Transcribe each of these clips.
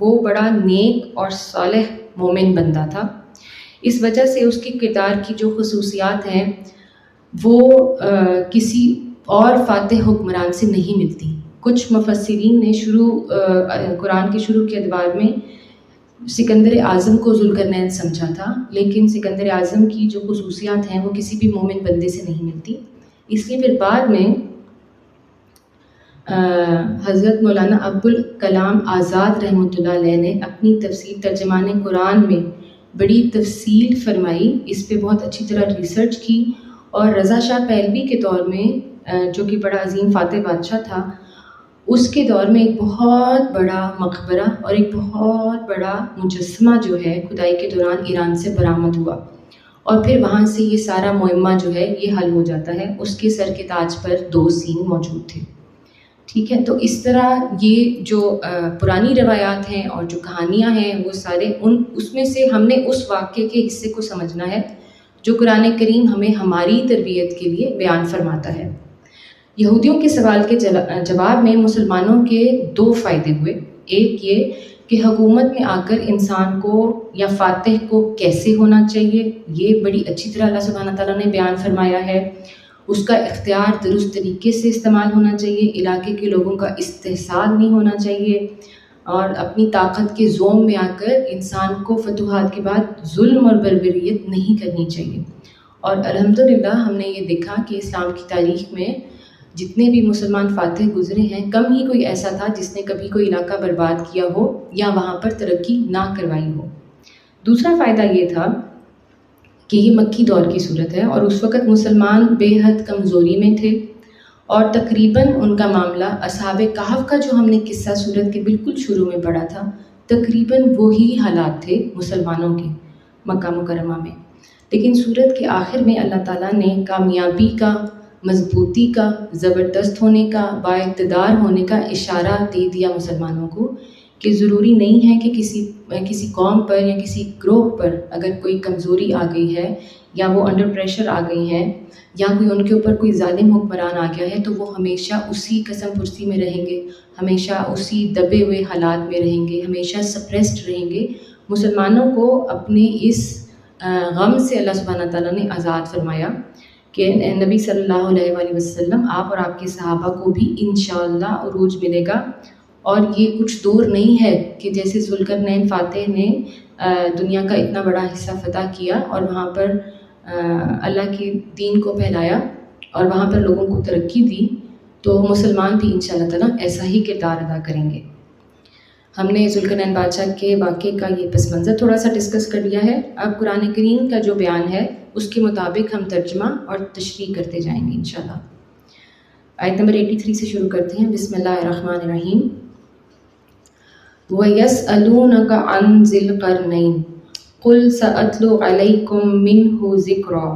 وہ بڑا نیک اور صالح مومن بندہ تھا. اس وجہ سے اس کے کردار کی جو خصوصیات ہیں وہ کسی اور فاتح حکمران سے نہیں ملتی. کچھ مفسرین نے قرآن کے شروع کے ادوار میں سکندر اعظم کو ذوالقرنین سمجھا تھا، لیکن سکندر اعظم کی جو خصوصیات ہیں وہ کسی بھی مومن بندے سے نہیں ملتی. اس لیے پھر بعد میں حضرت مولانا ابوالکلام آزاد رحمۃ اللہ علیہ نے اپنی تفسیر ترجمان قرآن میں بڑی تفصیل فرمائی، اس پہ بہت اچھی طرح ریسرچ کی، اور رضا شاہ پہلوی کے دور میں جو کہ بڑا عظیم فاتح بادشاہ تھا، اس کے دور میں ایک بہت بڑا مقبرہ اور ایک بہت بڑا مجسمہ جو ہے کھدائی کے دوران ایران سے برآمد ہوا، اور پھر وہاں سے یہ سارا معمہ جو ہے یہ حل ہو جاتا ہے. اس کے سر کے تاج پر 2 سینگ موجود تھے. ٹھیک ہے، تو اس طرح یہ جو پرانی روایات ہیں اور جو کہانیاں ہیں وہ سارے اس میں سے ہم نے اس واقعے کے حصے کو سمجھنا ہے جو قرآن کریم ہمیں ہماری تربیت کے لیے بیان فرماتا ہے. یہودیوں کے سوال کے جواب میں مسلمانوں کے 2 فائدے ہوئے. ایک یہ کہ حکومت میں آ کر انسان کو یا فاتح کو کیسے ہونا چاہیے، یہ بڑی اچھی طرح اللہ سبحانہ تعالیٰ نے بیان فرمایا ہے. اس کا اختیار درست طریقے سے استعمال ہونا چاہیے، علاقے کے لوگوں کا استحصال نہیں ہونا چاہیے، اور اپنی طاقت کے زوم میں آ کر انسان کو فتوحات کے بعد ظلم اور بربریت نہیں کرنی چاہیے. اور الحمدللہ ہم نے یہ دیکھا کہ اسلام کی تاریخ میں جتنے بھی مسلمان فاتح گزرے ہیں، کم ہی کوئی ایسا تھا جس نے کبھی کوئی علاقہ برباد کیا ہو یا وہاں پر ترقی نہ کروائی ہو. دوسرا فائدہ یہ تھا کہ یہ مکی دور کی صورت ہے، اور اس وقت مسلمان بے حد کمزوری میں تھے، اور تقریباً ان کا معاملہ اصحاب کہف کا جو ہم نے قصہ صورت کے بالکل شروع میں پڑھا تھا، تقریباً وہی حالات تھے مسلمانوں کے مکہ مکرمہ میں. لیکن صورت کے آخر میں اللہ تعالیٰ نے کامیابی کا، مضبوطی کا، زبردست ہونے کا، بااقتدار ہونے کا اشارہ دے دیا مسلمانوں کو کہ ضروری نہیں ہے کہ کسی قوم پر یا کسی گروہ پر اگر کوئی کمزوری آ گئی ہے یا وہ انڈر پریشر آ گئی ہیں یا کوئی ان کے اوپر کوئی ظالم حکمران آ گیا ہے تو وہ ہمیشہ اسی قسم پرسی میں رہیں گے، ہمیشہ اسی دبے ہوئے حالات میں رہیں گے، ہمیشہ سپریسڈ رہیں گے. مسلمانوں کو اپنے اس غم سے اللہ سبحانہ تعالیٰ نے آزاد فرمایا کہ نبی صلی اللہ علیہ وآلہ وسلم، آپ اور آپ کے صحابہ کو بھی انشاءاللہ عروج ملے گا. اور یہ کچھ دور نہیں ہے کہ جیسے ذوالقرنین فاتح نے دنیا کا اتنا بڑا حصہ فتح کیا اور وہاں پر اللہ کے دین کو پھیلایا اور وہاں پر لوگوں کو ترقی دی، تو مسلمان بھی انشاءاللہ تعالیٰ ایسا ہی کردار ادا کریں گے. ہم نے ذوالقرنین بادشاہ کے واقعے کا یہ پس منظر تھوڑا سا ڈسکس کر لیا ہے. اب قرآن کریم کا جو بیان ہے اس کے مطابق ہم ترجمہ اور تشریح کرتے جائیں گے انشاءاللہ. آیت نمبر 83 سے شروع کرتے ہیں. بسم اللہ الرحمن الرحیم. وَيَسْأَلُونَكَ عَنْ ذِي الْقَرْنَيْنِ قُلْ سَأَتْلُو عَلَيْكُمْ مِنْهُ ذِكْرًا.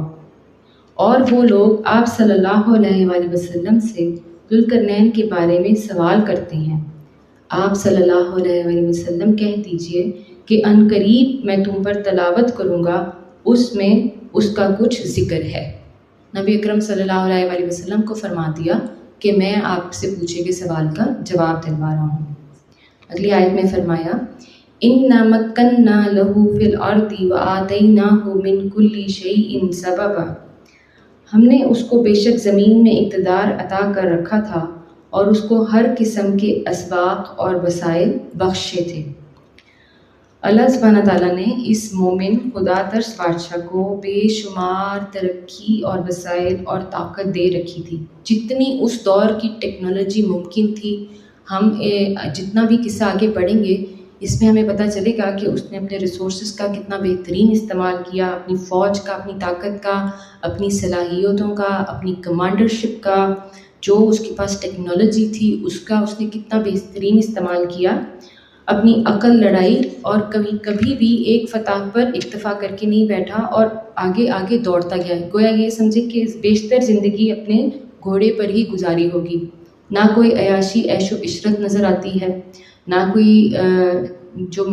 اور وہ لوگ آپ صلی اللہ علیہ وآلہ وسلم سے ذوالقرنین کے بارے میں سوال کرتے ہیں. آپ صلی اللہ علیہ وآلہ وسلم کہہ دیجئے کہ ان قریب میں تم پر تلاوت کروں گا، اس میں اس کا کچھ ذکر ہے. نبی اکرم صلی اللہ علیہ وآلہ وسلم کو فرما دیا کہ میں آپ سے پوچھے گئے سوال کا جواب دلوا رہا ہوں. اگلی آیت میں فرمایا اِنَّا مَكَّنَّا لَهُ فِي الْأَرْضِ وَآتَيْنَاهُ مِنْ كُلِّ شَيْءٍ سَبَبًا. ہم نے اس کو بے شک زمین میں اقتدار عطا کر رکھا تھا اور اس کو ہر قسم کے اسباق اور وسائل بخشے تھے. اللہ سبحانہ تعالیٰ نے اس مومن خدا ترس بادشاہ کو بے شمار ترقی اور وسائل اور طاقت دے رکھی تھی. جتنی اس دور کی ٹیکنالوجی ممکن تھی، ہم جتنا بھی قصہ آگے پڑھیں گے اس میں ہمیں پتہ چلے گا کہ اس نے اپنے ریسورسز کا کتنا بہترین استعمال کیا، اپنی فوج کا، اپنی طاقت کا، اپنی صلاحیتوں کا، اپنی کمانڈرشپ کا، جو اس کے پاس ٹیکنالوجی تھی اس کا اس نے کتنا بہترین استعمال کیا. اپنی عقل لڑائی اور کبھی بھی ایک فتح پر اکتفا کر کے نہیں بیٹھا اور آگے آگے دوڑتا گیا. گویا یہ سمجھے کہ بیشتر زندگی اپنے گھوڑے پر ہی گزاری ہوگی. نہ کوئی عیاشی عیش و عشرت نظر آتی ہے، نہ کوئی جو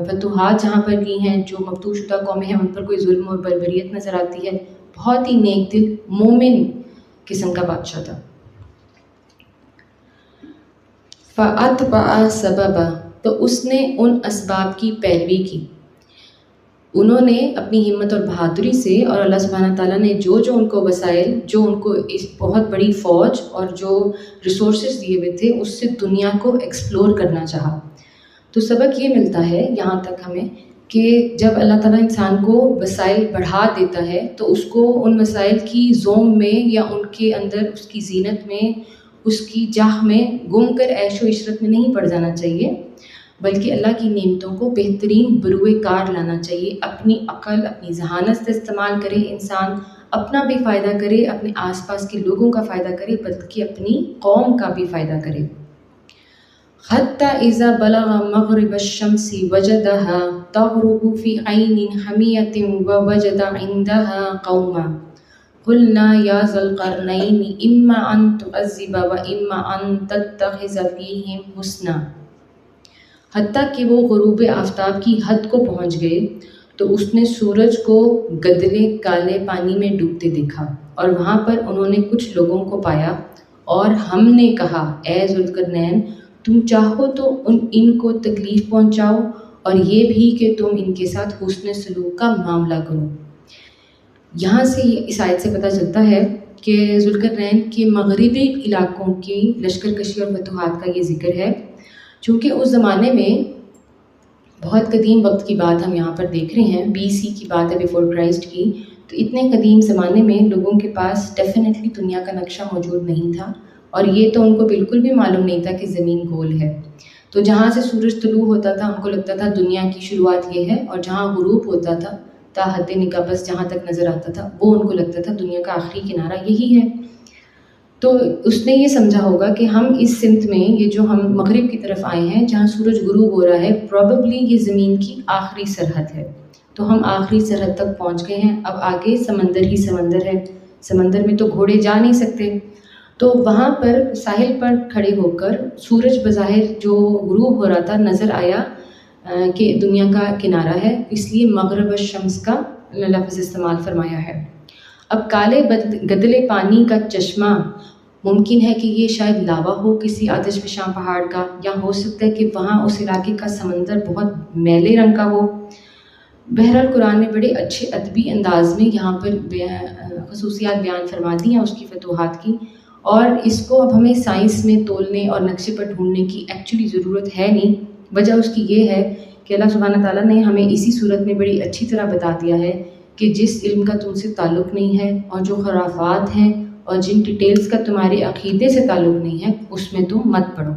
فتوحات جہاں پر کی ہیں، جو مفتوح شدہ قومیں ہیں ان پر کوئی ظلم اور بربریت نظر آتی ہے. بہت ہی نیک دل مومن قسم کا بادشاہ تھا. فَأَتْبَعَ سَبَبًا. تو اس نے ان اسباب کی پیروی کی. انہوں نے اپنی ہمت اور بہادری سے، اور اللہ سبحانہ تعالیٰ نے جو ان کو وسائل، جو ان کو اس بہت بڑی فوج اور جو ریسورسز دیے ہوئے تھے، اس سے دنیا کو ایکسپلور کرنا چاہا. تو سبق یہ ملتا ہے یہاں تک ہمیں کہ جب اللہ تعالیٰ انسان کو وسائل بڑھا دیتا ہے تو اس کو ان وسائل کی زوم میں یا ان کے اندر اس کی زینت میں، اس کی جاہ میں گم کر عیش و عشرت میں نہیں پڑ جانا چاہیے، بلکہ اللہ کی نعمتوں کو بہترین بروئے کار لانا چاہیے. اپنی عقل، اپنی ذہانت سے استعمال کرے انسان، اپنا بھی فائدہ کرے، اپنے آس پاس کے لوگوں کا فائدہ کرے، بلکہ اپنی قوم کا بھی فائدہ کرے. حتی اذا بلغ مغرب الشمس وجدها تغرب في عین حمیۃ ووجد عندها قوما قلنا یا ذا القرنین اما ان تعذب واما ان تتخذ فیہم حسنا. حتیٰ کہ وہ غروب آفتاب کی حد کو پہنچ گئے تو اس نے سورج کو گدلے کالے پانی میں ڈوبتے دیکھا، اور وہاں پر انہوں نے کچھ لوگوں کو پایا، اور ہم نے کہا اے ذوالقرنین تم چاہو تو ان کو تکلیف پہنچاؤ، اور یہ بھی کہ تم ان کے ساتھ حسن سلوک کا معاملہ کرو. یہاں سے اس آیت سے پتہ چلتا ہے کہ ذوالقرنین کے مغربی علاقوں کی لشکر کشی اور فتوحات کا یہ ذکر ہے. چونکہ اس زمانے میں بہت قدیم وقت کی بات ہم یہاں پر دیکھ رہے ہیں، BC کی بات ہے، بیفور کرائسٹ کی، تو اتنے قدیم زمانے میں لوگوں کے پاس ڈیفینیٹلی دنیا کا نقشہ موجود نہیں تھا، اور یہ تو ان کو بالکل بھی معلوم نہیں تھا کہ زمین گول ہے. تو جہاں سے سورج طلوع ہوتا تھا ان کو لگتا تھا دنیا کی شروعات یہ ہے، اور جہاں غروب ہوتا تھا تا حد نگاہ بس جہاں تک نظر آتا تھا وہ ان کو لگتا تھا دنیا کا آخری کنارہ یہی ہے. تو اس نے یہ سمجھا ہوگا کہ ہم اس سمت میں، یہ جو ہم مغرب کی طرف آئے ہیں جہاں سورج غروب ہو رہا ہے، پروبیبلی یہ زمین کی آخری سرحد ہے. تو ہم آخری سرحد تک پہنچ گئے ہیں، اب آگے سمندر ہی سمندر ہے، سمندر میں تو گھوڑے جا نہیں سکتے. تو وہاں پر ساحل پر کھڑے ہو کر سورج بظاہر جو غروب ہو رہا تھا نظر آیا کہ دنیا کا کنارہ ہے، اس لیے مغرب الشمس کا لفظ استعمال فرمایا ہے. اب کالے گدلے پانی کا چشمہ، ممکن ہے کہ یہ شاید لاوا ہو کسی آتش فشاں پہاڑ کا، یا ہو سکتا ہے کہ وہاں اس علاقے کا سمندر بہت میلے رنگ کا ہو. بہرحال قرآن نے بڑے اچھے ادبی انداز میں یہاں پر خصوصیات بیان فرما دی ہیں اس کی فتوحات کی، اور اس کو اب ہمیں سائنس میں تولنے اور نقشے پر ڈھونڈنے کی ایکچولی ضرورت ہے نہیں. وجہ اس کی یہ ہے کہ اللہ سبحانہ تعالیٰ نے ہمیں اسی صورت میں بڑی اچھی طرح بتا دیا ہے کہ جس علم کا تم سے تعلق نہیں ہے، اور جو خرافات ہیں اور جن ڈیٹیلز کا تمہارے عقیدے سے تعلق نہیں ہے، اس میں تم مت پڑھو.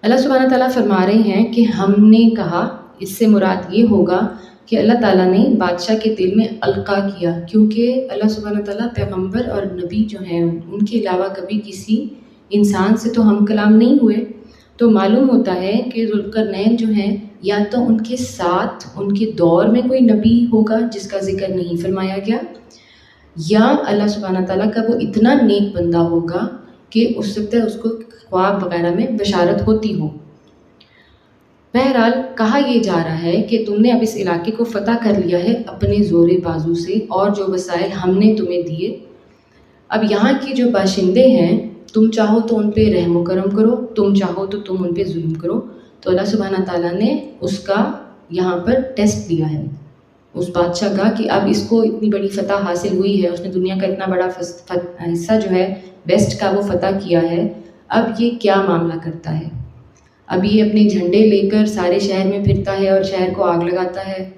اللہ سبحانہ تعالیٰ فرما رہے ہیں کہ ہم نے کہا، اس سے مراد یہ ہوگا کہ اللہ تعالیٰ نے بادشاہ کے دل میں القاء کیا، کیونکہ اللہ سبحانہ تعالیٰ پیغمبر اور نبی جو ہیں ان کے علاوہ کبھی کسی انسان سے تو ہم کلام نہیں ہوئے. تو معلوم ہوتا ہے کہ ذوالقرنین جو ہیں یا تو ان کے ساتھ ان کے دور میں کوئی نبی ہوگا جس کا ذکر نہیں فرمایا گیا، یا اللہ سبحانہ تعالیٰ کا وہ اتنا نیک بندہ ہوگا کہ اس سکتا ہے اس کو خواب وغیرہ میں بشارت ہوتی ہو. بہرحال کہا یہ جا رہا ہے کہ تم نے اب اس علاقے کو فتح کر لیا ہے اپنے زور بازو سے، اور جو وسائل ہم نے تمہیں دیے. اب یہاں کے جو باشندے ہیں تم چاہو تو ان پہ رحم و کرم کرو، تم چاہو تو تم ان پہ ظلم کرو. تو اللہ سبحانہ تعالیٰ نے اس کا یہاں پر ٹیسٹ لیا ہے اس بادشاہ کا کہ اب اس کو اتنی بڑی فتح حاصل ہوئی ہے، اس نے دنیا کا اتنا بڑا حصہ جو ہے ویسٹ کا وہ فتح کیا ہے، اب یہ کیا معاملہ کرتا ہے. اب یہ اپنے جھنڈے لے کر سارے شہر میں پھرتا ہے اور شہر کو آگ لگاتا ہے،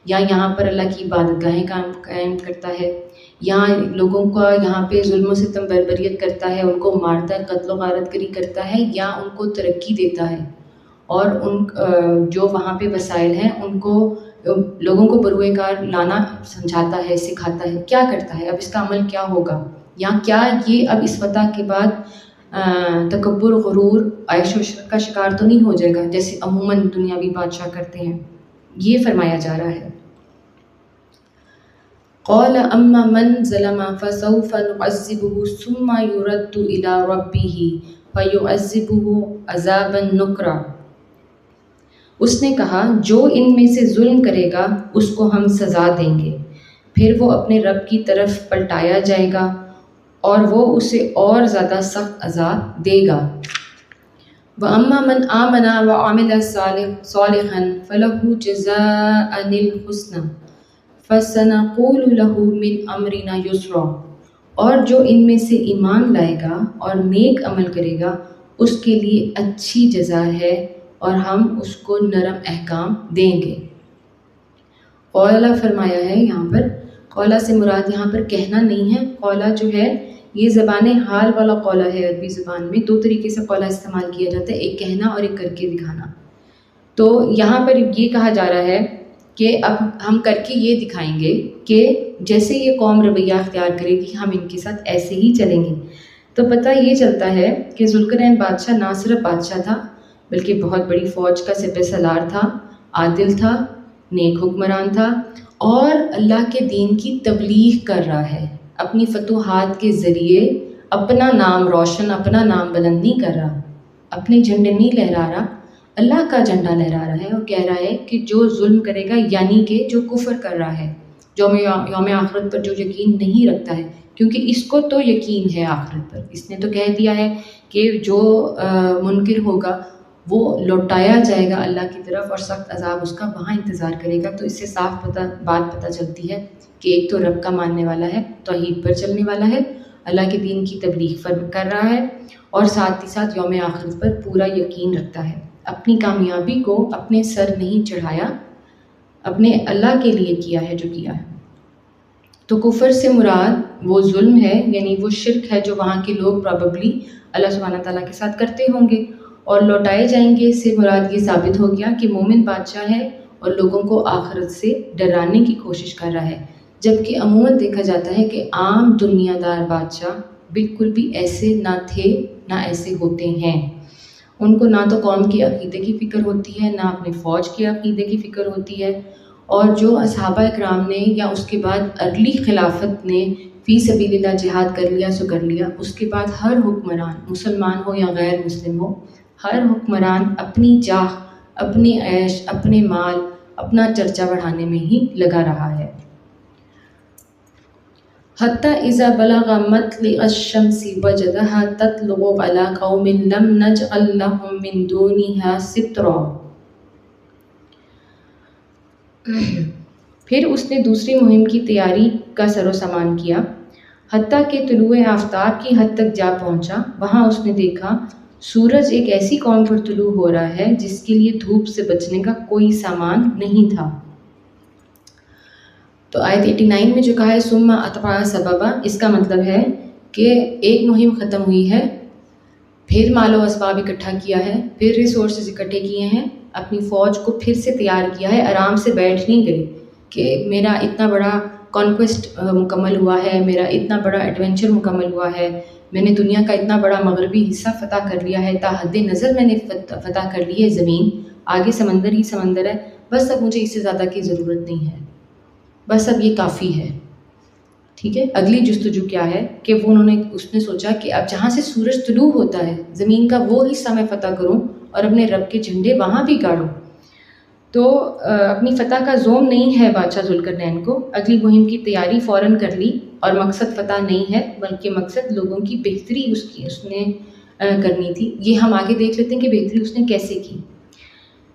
یا یہاں پر اللہ کی عبادت گاہیں قائم کرتا ہے، یہاں لوگوں کا یہاں پہ ظلم و ستم بربریت کرتا ہے، ان کو مارتا ہے، قتل و غارت گری کرتا ہے، یا ان کو ترقی دیتا ہے اور ان جو وہاں پہ وسائل ہیں ان کو لوگوں کو بروئے کار لانا سمجھاتا ہے، سکھاتا ہے. کیا کرتا ہے؟ اب اس کا عمل کیا ہوگا؟ یا کیا یہ اب اس فتح کے بعد تکبر، غرور، عیش و عشرت کا شکار تو نہیں ہو جائے گا جیسے عموماً دنیاوی بادشاہ کرتے ہیں؟ یہ فرمایا جا رہا ہے. قال اما من ظلم فسوف نعذبه ثم يرد الى ربه فيعذبه عذابا نکرا. اس نے کہا جو ان میں سے ظلم کرے گا اس کو ہم سزا دیں گے، پھر وہ اپنے رب کی طرف پلٹایا جائے گا اور وہ اسے اور زیادہ سخت عذاب دے گا. وَأَمَّا مَنْ آمَنَ وَعَمِلَ صَالِحًا فَلَهُ جَزَاءً الْحُسْنَى فَسَنَقُولُ لَهُ مِنْ أَمْرِنَا يُسْرًا، اور جو ان میں سے ایمان لائے گا اور نیک عمل کرے گا اس کے لیے اچھی جزا ہے اور ہم اس کو نرم احکام دیں گے۔ قولا فرمایا ہے یہاں پر، قولا سے مراد یہاں پر کہنا نہیں ہے، قولا جو ہے یہ زبان حال والا قولا ہے۔ عربی زبان میں دو طریقے سے قولا استعمال کیا جاتا ہے، ایک کہنا اور ایک کر کے دکھانا۔ تو یہاں پر یہ کہا جا رہا ہے کہ اب ہم کر کے یہ دکھائیں گے کہ جیسے یہ قوم رویہ اختیار کرے گی ہم ان کے ساتھ ایسے ہی چلیں گے۔ تو پتہ یہ چلتا ہے کہ ذوالقرنین بادشاہ نہ صرف بادشاہ تھا بلکہ بہت بڑی فوج کا سپہ سالار تھا، عادل تھا، نیک حکمران تھا، اور اللہ کے دین کی تبلیغ کر رہا ہے۔ اپنی فتوحات کے ذریعے اپنا نام روشن، اپنا نام بلند نہیں کر رہا، اپنے جھنڈے نہیں لہرا رہا، اللہ کا جھنڈا لہرا رہا ہے، اور کہہ رہا ہے کہ جو ظلم کرے گا یعنی کہ جو کفر کر رہا ہے، جو یوم آخرت پر جو یقین نہیں رکھتا ہے، کیونکہ اس کو تو یقین ہے آخرت پر، اس نے تو کہہ دیا ہے کہ جو منکر ہوگا وہ لوٹایا جائے گا اللہ کی طرف اور سخت عذاب اس کا وہاں انتظار کرے گا۔ تو اس سے صاف بات پتہ چلتی ہے کہ ایک تو رب کا ماننے والا ہے، توحید پر چلنے والا ہے، اللہ کے دین کی تبلیغ کر رہا ہے، اور ساتھ ہی ساتھ یوم آخرت پر پورا یقین رکھتا ہے۔ اپنی کامیابی کو اپنے سر نہیں چڑھایا، اپنے اللہ کے لیے کیا ہے جو کیا ہے۔ تو کفر سے مراد وہ ظلم ہے، یعنی وہ شرک ہے جو وہاں کے لوگ پراببلی اللہ سبحانہ تعالیٰ کے ساتھ کرتے ہوں گے، اور لوٹائے جائیں گے سے مراد یہ ثابت ہو گیا کہ مومن بادشاہ ہے اور لوگوں کو آخرت سے ڈرانے کی کوشش کر رہا ہے، جبکہ عموماً دیکھا جاتا ہے کہ عام دنیا دار بادشاہ بالکل بھی ایسے نہ تھے نہ ایسے ہوتے ہیں۔ ان کو نہ تو قوم کی عقیدے کی فکر ہوتی ہے، نہ اپنے فوج کے عقیدے کی فکر ہوتی ہے، اور جو اصحابہ اکرام نے یا اس کے بعد ارلی خلافت نے فی سبیل اللہ جہاد کر لیا سو کر لیا، اس کے بعد ہر حکمران مسلمان ہو یا غیر مسلم ہو، ہر حکمران اپنی جاہ، اپنی عیش، اپنے مال، اپنا چرچا بڑھانے میں ہی لگا رہا ہے۔ حتی اذا بلغ مطلع الشمس وجدها تطلع على قوم لم نجعل لهم من دونها سترا۔ پھر اس نے دوسری مہم کی تیاری کا سر و سامان کیا، حتیٰ کہ طلوع آفتاب کی حد تک جا پہنچا۔ وہاں اس نے دیکھا سورج ایک ایسی قوم پر طلوع ہو رہا ہے جس کے لیے دھوپ سے بچنے کا کوئی سامان نہیں تھا۔ تو آیت 89 میں جو کہا ہے ثم اتبع سببا، اس کا مطلب ہے کہ ایک مہم ختم ہوئی ہے، پھر مال و اسباب اکٹھا کیا ہے، پھر ریسورسز اکٹھے کیے ہیں، اپنی فوج کو پھر سے تیار کیا ہے، آرام سے بیٹھ نہیں گئے کہ میرا اتنا بڑا کانکویسٹ مکمل ہوا ہے، میرا اتنا بڑا ایڈونچر مکمل ہوا ہے، میں نے دنیا کا اتنا بڑا مغربی حصہ فتح کر لیا ہے، تا حد نظر میں نے فتح کر لی ہے زمین، آگے سمندر ہی سمندر ہے، بس اب مجھے اس سے زیادہ کی ضرورت نہیں ہے، بس اب یہ کافی ہے۔ ٹھیک ہے، اگلی جستجو کیا ہے کہ اس نے سوچا کہ اب جہاں سے سورج طلوع ہوتا ہے زمین کا وہ حصہ میں فتح کروں اور اپنے رب کے جھنڈے وہاں بھی گاڑوں۔ تو اپنی فتح کا زوم نہیں ہے بادشاہ ذوالقرنین کو، اگلی مہم کی تیاری فوراً کر لی، اور مقصد فتح نہیں ہے بلکہ مقصد لوگوں کی بہتری اس نے کرنی تھی۔ یہ ہم آگے دیکھ لیتے ہیں کہ بہتری اس نے کیسے کی۔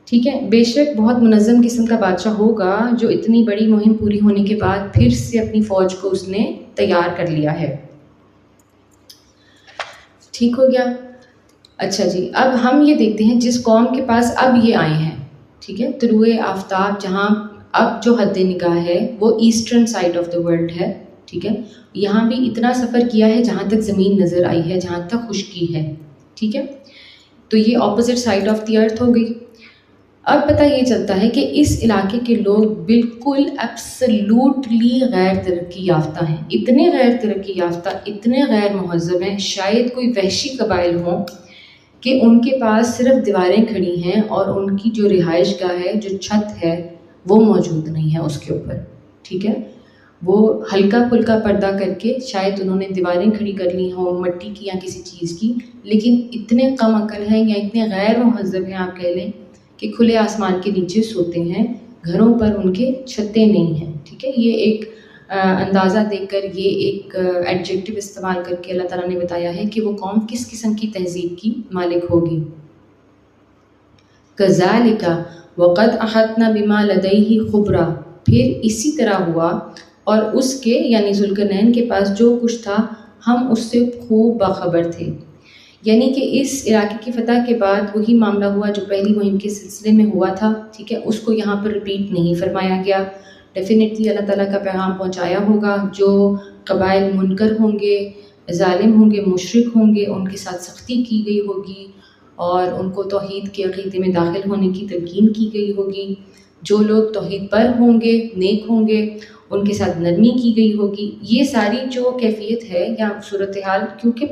ٹھیک ہے، بے شک بہت منظم قسم کا بادشاہ ہوگا جو اتنی بڑی مہم پوری ہونے کے بعد پھر سے اپنی فوج کو اس نے تیار کر لیا ہے۔ ٹھیک ہو گیا؟ اچھا جی، اب ہم یہ دیکھتے ہیں جس قوم کے پاس اب یہ آئے ہیں، ٹھیک ہے، طلوع آفتاب جہاں اب جو حد نگاہ ہے وہ eastern side of the world ہے، ٹھیک ہے، یہاں بھی اتنا سفر کیا ہے جہاں تک زمین نظر آئی ہے، جہاں تک خشکی ہے، ٹھیک ہے، تو یہ اپوزٹ سائڈ آف دی ارتھ ہو گئی۔ اب پتہ یہ چلتا ہے کہ اس علاقے کے لوگ بالکل ایبسلوٹلی غیر ترقی یافتہ ہیں، اتنے غیر ترقی یافتہ، اتنے غیر مہذب ہیں، شاید کوئی وحشی قبائل ہوں کہ ان کے پاس صرف دیواریں کھڑی ہیں اور ان کی جو رہائش گاہ ہے، جو چھت ہے، وہ موجود نہیں ہے اس کے اوپر، ٹھیک ہے، وہ ہلکا پھلکا پردہ کر کے شاید انہوں نے دیواریں کھڑی کر لی ہوں مٹی کی یا کسی چیز کی، لیکن اتنے کم عقل ہیں یا اتنے غیر مہذب ہیں آپ کہہ لیں کہ کھلے آسمان کے نیچے سوتے ہیں، گھروں پر ان کے چھتیں نہیں ہیں، ٹھیک ہے۔ یہ ایک اندازہ دیکھ کر، یہ ایک ایڈجیکٹو استعمال کر کے اللہ تعالیٰ نے بتایا ہے کہ وہ قوم کس قسم کی تہذیب کی مالک ہوگی۔ کذالک وقد احطنا بما لدیہ خبرا، پھر اسی طرح ہوا اور اس کے یعنی ذوالقرنین کے پاس جو کچھ تھا ہم اس سے خوب باخبر تھے۔ یعنی کہ اس علاقے کی فتح کے بعد وہی معاملہ ہوا جو پہلی مہم کے سلسلے میں ہوا تھا، ٹھیک ہے، اس کو یہاں پر ریپیٹ نہیں فرمایا گیا۔ ڈیفینیٹلی اللہ تعالیٰ کا پیغام پہنچایا ہوگا، جو قبائل منکر ہوں گے، ظالم ہوں گے، مشرک ہوں گے، ان کے ساتھ سختی کی گئی ہوگی اور ان کو توحید کے عقیدے میں داخل ہونے کی تلقین کی گئی ہوگی۔ جو لوگ توحید پر ہوں گے، نیک ہوں گے، ان کے ساتھ نرمی کی گئی ہوگی۔ یہ ساری جو کیفیت ہے یا صورتحال کیونکہ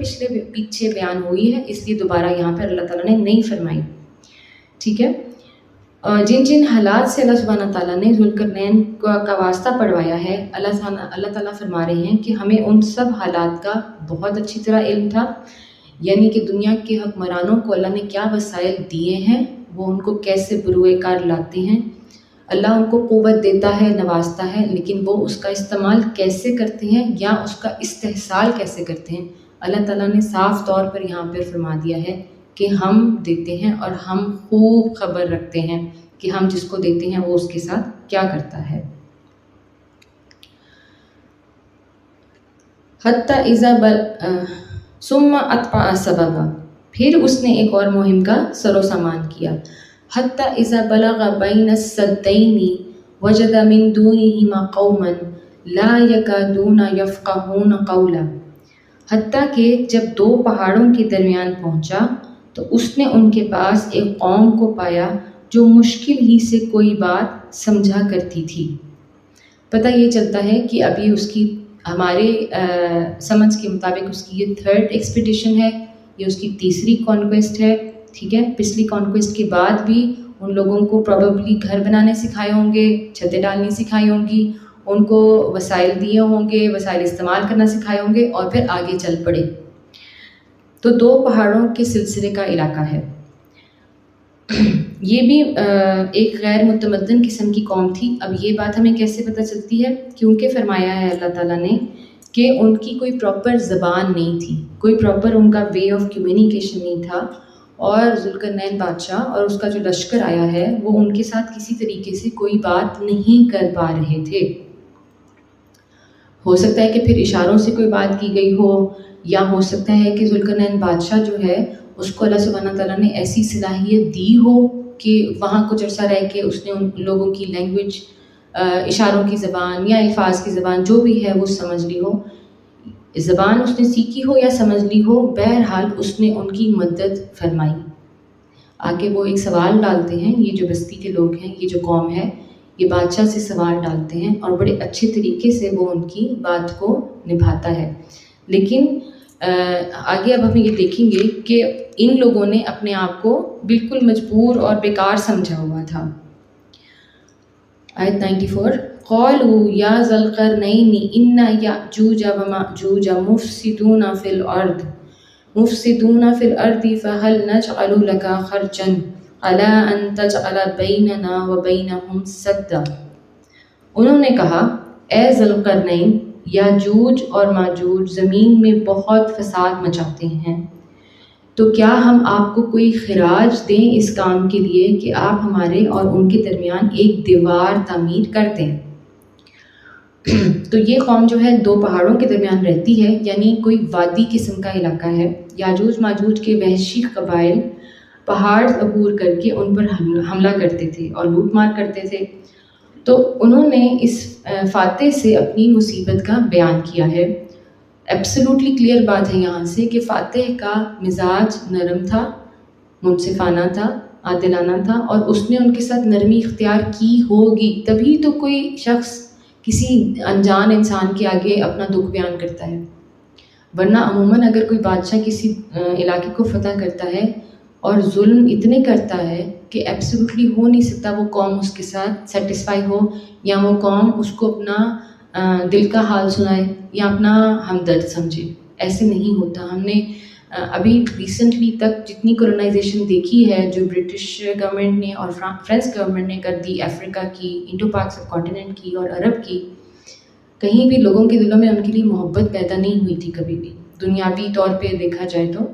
پیچھے بیان ہوئی ہے، اس لیے دوبارہ یہاں پر اللہ تعالیٰ نے نہیں فرمائی، ٹھیک ہے۔ جن جن حالات سے اللہ سبحانہ تعالیٰ نے ذوالقرنین کا واسطہ پڑھوایا ہے، اللہ تعالیٰ فرما رہے ہیں کہ ہمیں ان سب حالات کا بہت اچھی طرح علم تھا، یعنی کہ دنیا کے حکمرانوں کو اللہ نے کیا وسائل دیے ہیں، وہ ان کو کیسے بروئے کار لاتے ہیں، اللہ ان کو قوت دیتا ہے، نوازتا ہے، لیکن وہ اس کا استعمال کیسے کرتے ہیں یا اس کا استحصال کیسے کرتے ہیں، اللہ تعالیٰ نے صاف طور پر یہاں پر فرما دیا ہے کہ ہم دیتے ہیں اور ہم خوب خبر رکھتے ہیں کہ ہم جس کو دیتے ہیں وہ اس کے ساتھ کیا کرتا ہے۔ حتی اذا ثم اتبع سببا، پھر اس نے ایک اور مہم کا سر و سامان کیا۔ حتی اذا بلغ بین السدین وجد من دونہما قوما لا یکادون یفقہون قولا، حتیٰ کہ جب دو پہاڑوں کے درمیان پہنچا تو اس نے ان کے پاس ایک قوم کو پایا جو مشکل ہی سے کوئی بات سمجھا کرتی تھی۔ پتہ یہ چلتا ہے کہ ابھی اس کی ہمارے سمجھ کے مطابق اس کی یہ تھرڈ ایکسپیڈیشن ہے، یہ اس کی تیسری کانکویسٹ ہے، ٹھیک ہے۔ پچھلی کانکویسٹ کے بعد بھی ان لوگوں کو پروبیبلی گھر بنانے سکھائے ہوں گے، چھتیں ڈالنی سکھائی ہوں گی، ان کو وسائل دیے ہوں گے، وسائل استعمال کرنا سکھائے ہوں گے، اور پھر آگے چل پڑے۔ تو دو پہاڑوں کے سلسلے کا علاقہ ہے۔ یہ بھی ایک غیر متمدن قسم کی قوم تھی۔ اب یہ بات ہمیں کیسے پتہ چلتی ہے؟ کیونکہ فرمایا ہے اللہ تعالیٰ نے کہ ان کی کوئی پراپر زبان نہیں تھی، کوئی پراپر ان کا وے آف کمیونیکیشن نہیں تھا، اور ذوالقرنین بادشاہ اور اس کا جو لشکر آیا ہے وہ ان کے ساتھ کسی طریقے سے کوئی بات نہیں کر پا رہے تھے۔ ہو سکتا ہے کہ پھر اشاروں سے کوئی بات کی گئی ہو، یا ہو سکتا ہے کہ ذوالقرنین بادشاہ جو ہے اس کو اللہ سبحانہ تعالیٰ نے ایسی صلاحیت دی ہو کہ وہاں کچھ عرصہ رہ کے اس نے ان لوگوں کی لینگویج، اشاروں کی زبان یا الفاظ کی زبان جو بھی ہے وہ سمجھ لی ہو، زبان اس نے سیکھی ہو یا سمجھ لی ہو، بہرحال اس نے ان کی مدد فرمائی۔ آگے وہ ایک سوال ڈالتے ہیں، یہ جو بستی کے لوگ ہیں، یہ جو قوم ہے، یہ بادشاہ سے سوال ڈالتے ہیں اور بڑے اچھے طریقے سے وہ ان کی بات کو نبھاتا ہے۔ لیکن آگے اب ہم یہ دیکھیں گے کہ ان لوگوں نے اپنے آپ کو بالکل مجبور اور بیکار سمجھا ہوا تھا۔ آیت 94، قالوا یا ذا القرنین ان یأجوج ومأجوج مفسدون فی الارض فهل نجعل لك خرجا على ان تجعل بیننا وبینہم سدا۔ انہوں نے کہا، اے ذا القرنین، یاجوج اور ماجوج زمین میں بہت فساد مچاتے ہیں، تو کیا ہم آپ کو کوئی خراج دیں اس کام کے لیے کہ آپ ہمارے اور ان کے درمیان ایک دیوار تعمیر کر دیں؟ تو یہ قوم جو ہے دو پہاڑوں کے درمیان رہتی ہے، یعنی کوئی وادی قسم کا علاقہ ہے۔ یاجوج ماجوج کے وحشی قبائل پہاڑ عبور کر کے ان پر حملہ کرتے تھے اور لوٹ مار کرتے تھے۔ تو انہوں نے اس فاتح سے اپنی مصیبت کا بیان کیا ہے۔ ایبسلیوٹلی کلیئر بات ہے یہاں سے کہ فاتح کا مزاج نرم تھا، منصفانہ تھا، عادلانہ تھا، اور اس نے ان کے ساتھ نرمی اختیار کی ہوگی، تبھی تو کوئی شخص کسی انجان انسان کے آگے اپنا دکھ بیان کرتا ہے۔ ورنہ عموماً اگر کوئی بادشاہ کسی علاقے کو فتح کرتا ہے اور ظلم اتنے کرتا ہے کہ ایبسلیوٹلی ہو نہیں سکتا وہ قوم اس کے ساتھ سیٹسفائی ہو، یا وہ قوم اس کو اپنا دل کا حال سنائے یا اپنا ہمدرد سمجھے، ایسے نہیں ہوتا۔ ہم نے ابھی ریسنٹلی تک جتنی کولونائزیشن دیکھی ہے جو برٹش گورنمنٹ نے اور فرانس گورنمنٹ نے کر دی، افریقہ کی، انڈو پاک سب کانٹیننٹ کی اور عرب کی، کہیں بھی لوگوں کے دلوں میں ان کے لیے محبت پیدا نہیں ہوئی تھی کبھی بھی، دنیاوی طور پہ دیکھا جائے تو۔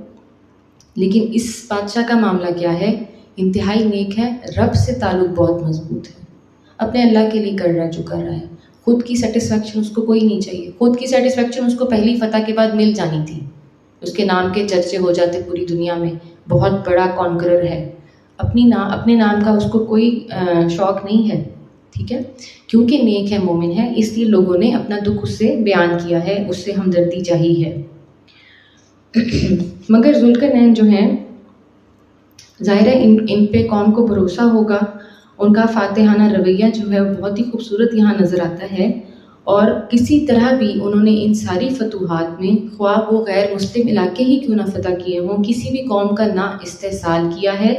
لیکن اس بادشاہ کا معاملہ کیا ہے؟ انتہائی نیک ہے، رب سے تعلق بہت مضبوط ہے، اپنے اللہ کے لیے کر رہا ہے جو کر رہا ہے، خود کی سیٹسفیکشن اس کو کوئی نہیں چاہیے، خود کی سیٹسفیکشن اس کو پہلی فتح کے بعد مل جانی تھی، اس کے نام کے چرچے ہو جاتے پوری دنیا میں، بہت بڑا کانکرر ہے، اپنے نام کا اس کو کوئی شوق نہیں ہے، ٹھیک ہے، کیونکہ نیک ہے، مومن ہے، اس لیے لوگوں نے اپنا دکھ اس سے بیان کیا ہے، اس سے ہمدردی چاہی ہے۔ مگر ذوالقرنین جو ہیں، ظاہر ہے ان پہ قوم کو بھروسہ ہوگا، ان کا فاتحانہ رویہ جو ہے وہ بہت ہی خوبصورت یہاں نظر آتا ہے، اور کسی طرح بھی انہوں نے ان ساری فتوحات میں، خواہ وہ غیر مسلم علاقے ہی کیوں نہ فتح کیے ہوں، کسی بھی قوم کا نہ استحصال کیا ہے،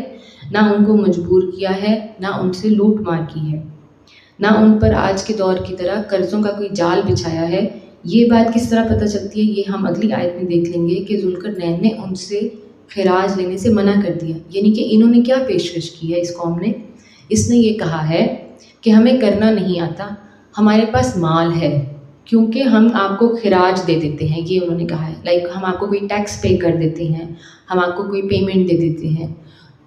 نہ ان کو مجبور کیا ہے، نہ ان سے لوٹ مار کی ہے، نہ ان پر آج کے دور کی طرح قرضوں کا کوئی جال بچھایا ہے۔ یہ بات کس طرح پتہ چلتی ہے، یہ ہم اگلی آیت میں دیکھ لیں گے کہ ذوالقرنین نے ان سے خراج لینے سے منع کر دیا، یعنی کہ انہوں نے کیا پیشکش کی ہے اس قوم نے، اس نے یہ کہا ہے کہ ہمیں کرنا نہیں آتا، ہمارے پاس مال ہے، کیونکہ ہم آپ کو خراج دے دیتے ہیں، یہ انہوں نے کہا ہے، لائک ہم آپ کو کوئی ٹیکس پے کر دیتے ہیں، ہم آپ کو کوئی پیمنٹ دے دیتے ہیں۔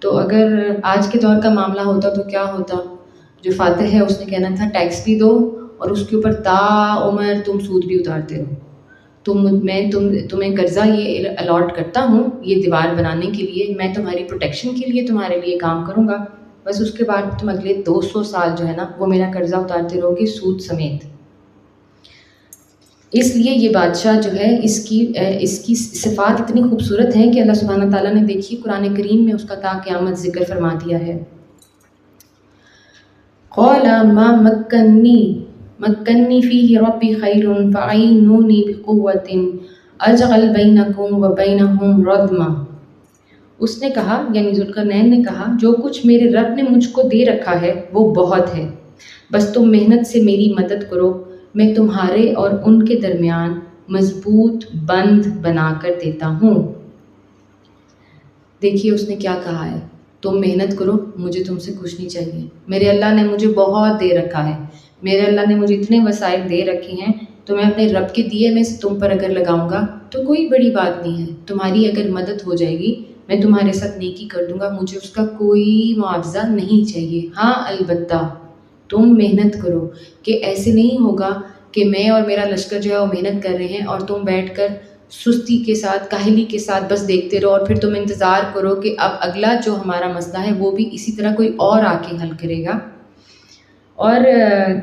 تو اگر آج کے دور کا معاملہ ہوتا تو کیا ہوتا، جو فاتح ہے اس نے کہنا تھا ٹیکس بھی دو اور اس کے اوپر تا عمر تم سود بھی اتارتے رہو، میں تمہیں قرضہ یہ الاٹ کرتا ہوں یہ دیوار بنانے کے لیے، میں تمہاری پروٹیکشن کے لیے تمہارے لیے کام کروں گا، بس اس کے بعد تم اگلے 200 سال جو ہے نا وہ میرا قرضہ اتارتے رہو گے سود سمیت۔ اس لیے یہ بادشاہ جو ہے اس کی صفات اتنی خوبصورت ہیں کہ اللہ سبحانہ تعالیٰ نے دیکھی قرآن کریم میں اس کا تا قیامت ذکر فرما دیا ہے۔ قال ما مکنی فیہ ربی خیر فعینونی بقوۃ اجعل بینکم وبینہم ردما۔ اس نے کہا، یعنی ذوالقرنین نے کہا، جو کچھ میرے رب نے مجھ کو دے رکھا ہے وہ بہت ہے، بس تم محنت سے میری مدد کرو، میں تمہارے اور ان کے درمیان مضبوط بند بنا کر دیتا ہوں۔ دیکھیے اس نے کیا کہا ہے، تم محنت کرو، مجھے تم سے کچھ نہیں چاہیے، میرے اللہ نے مجھے بہت دے رکھا ہے، میرے اللہ نے مجھے اتنے وسائل دے رکھے ہیں، تو میں اپنے رب کے دیے میں سے تم پر اگر لگاؤں گا تو کوئی بڑی بات نہیں ہے، تمہاری اگر مدد ہو جائے گی میں تمہارے ساتھ نیکی کر دوں گا، مجھے اس کا کوئی معاوضہ نہیں چاہیے۔ ہاں البتہ تم محنت کرو، کہ ایسے نہیں ہوگا کہ میں اور میرا لشکر جو ہے وہ محنت کر رہے ہیں اور تم بیٹھ کر سستی کے ساتھ، کاہلی کے ساتھ بس دیکھتے رہو، اور پھر تم انتظار کرو کہ اب اگلا جو ہمارا مسئلہ ہے وہ بھی اسی طرح کوئی اور آ کے حل کرے گا۔ اور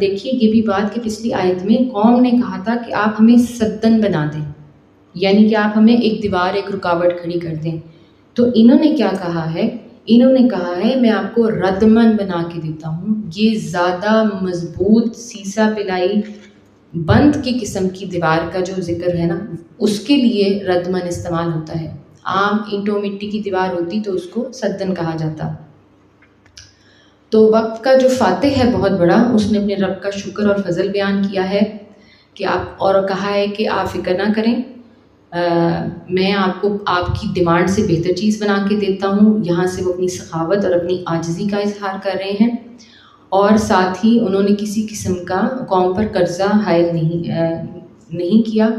دیکھیے یہ بھی بات کہ پچھلی آیت میں قوم نے کہا تھا کہ آپ ہمیں سدن بنا دیں، یعنی کہ آپ ہمیں ایک دیوار، ایک رکاوٹ کھڑی کر دیں، تو انہوں نے کیا کہا ہے، انہوں نے کہا ہے میں آپ کو ردمن بنا کے دیتا ہوں۔ یہ زیادہ مضبوط سیسا پلائی بند کی قسم کی دیوار کا جو ذکر ہے نا، اس کے لیے ردمن استعمال ہوتا ہے، عام اینٹوں مٹی کی دیوار ہوتی تو اس کو سدن کہا جاتا۔ تو وقت کا جو فاتح ہے بہت بڑا، اس نے اپنے رب کا شکر اور فضل بیان کیا ہے کہ آپ، اور کہا ہے کہ آپ فکر نہ کریں، میں آپ کو آپ کی ڈیمانڈ سے بہتر چیز بنا کے دیتا ہوں۔ یہاں سے وہ اپنی سخاوت اور اپنی عاجزی کا اظہار کر رہے ہیں، اور ساتھ ہی انہوں نے کسی قسم کا قوم پر قرضہ حائل نہیں کیا،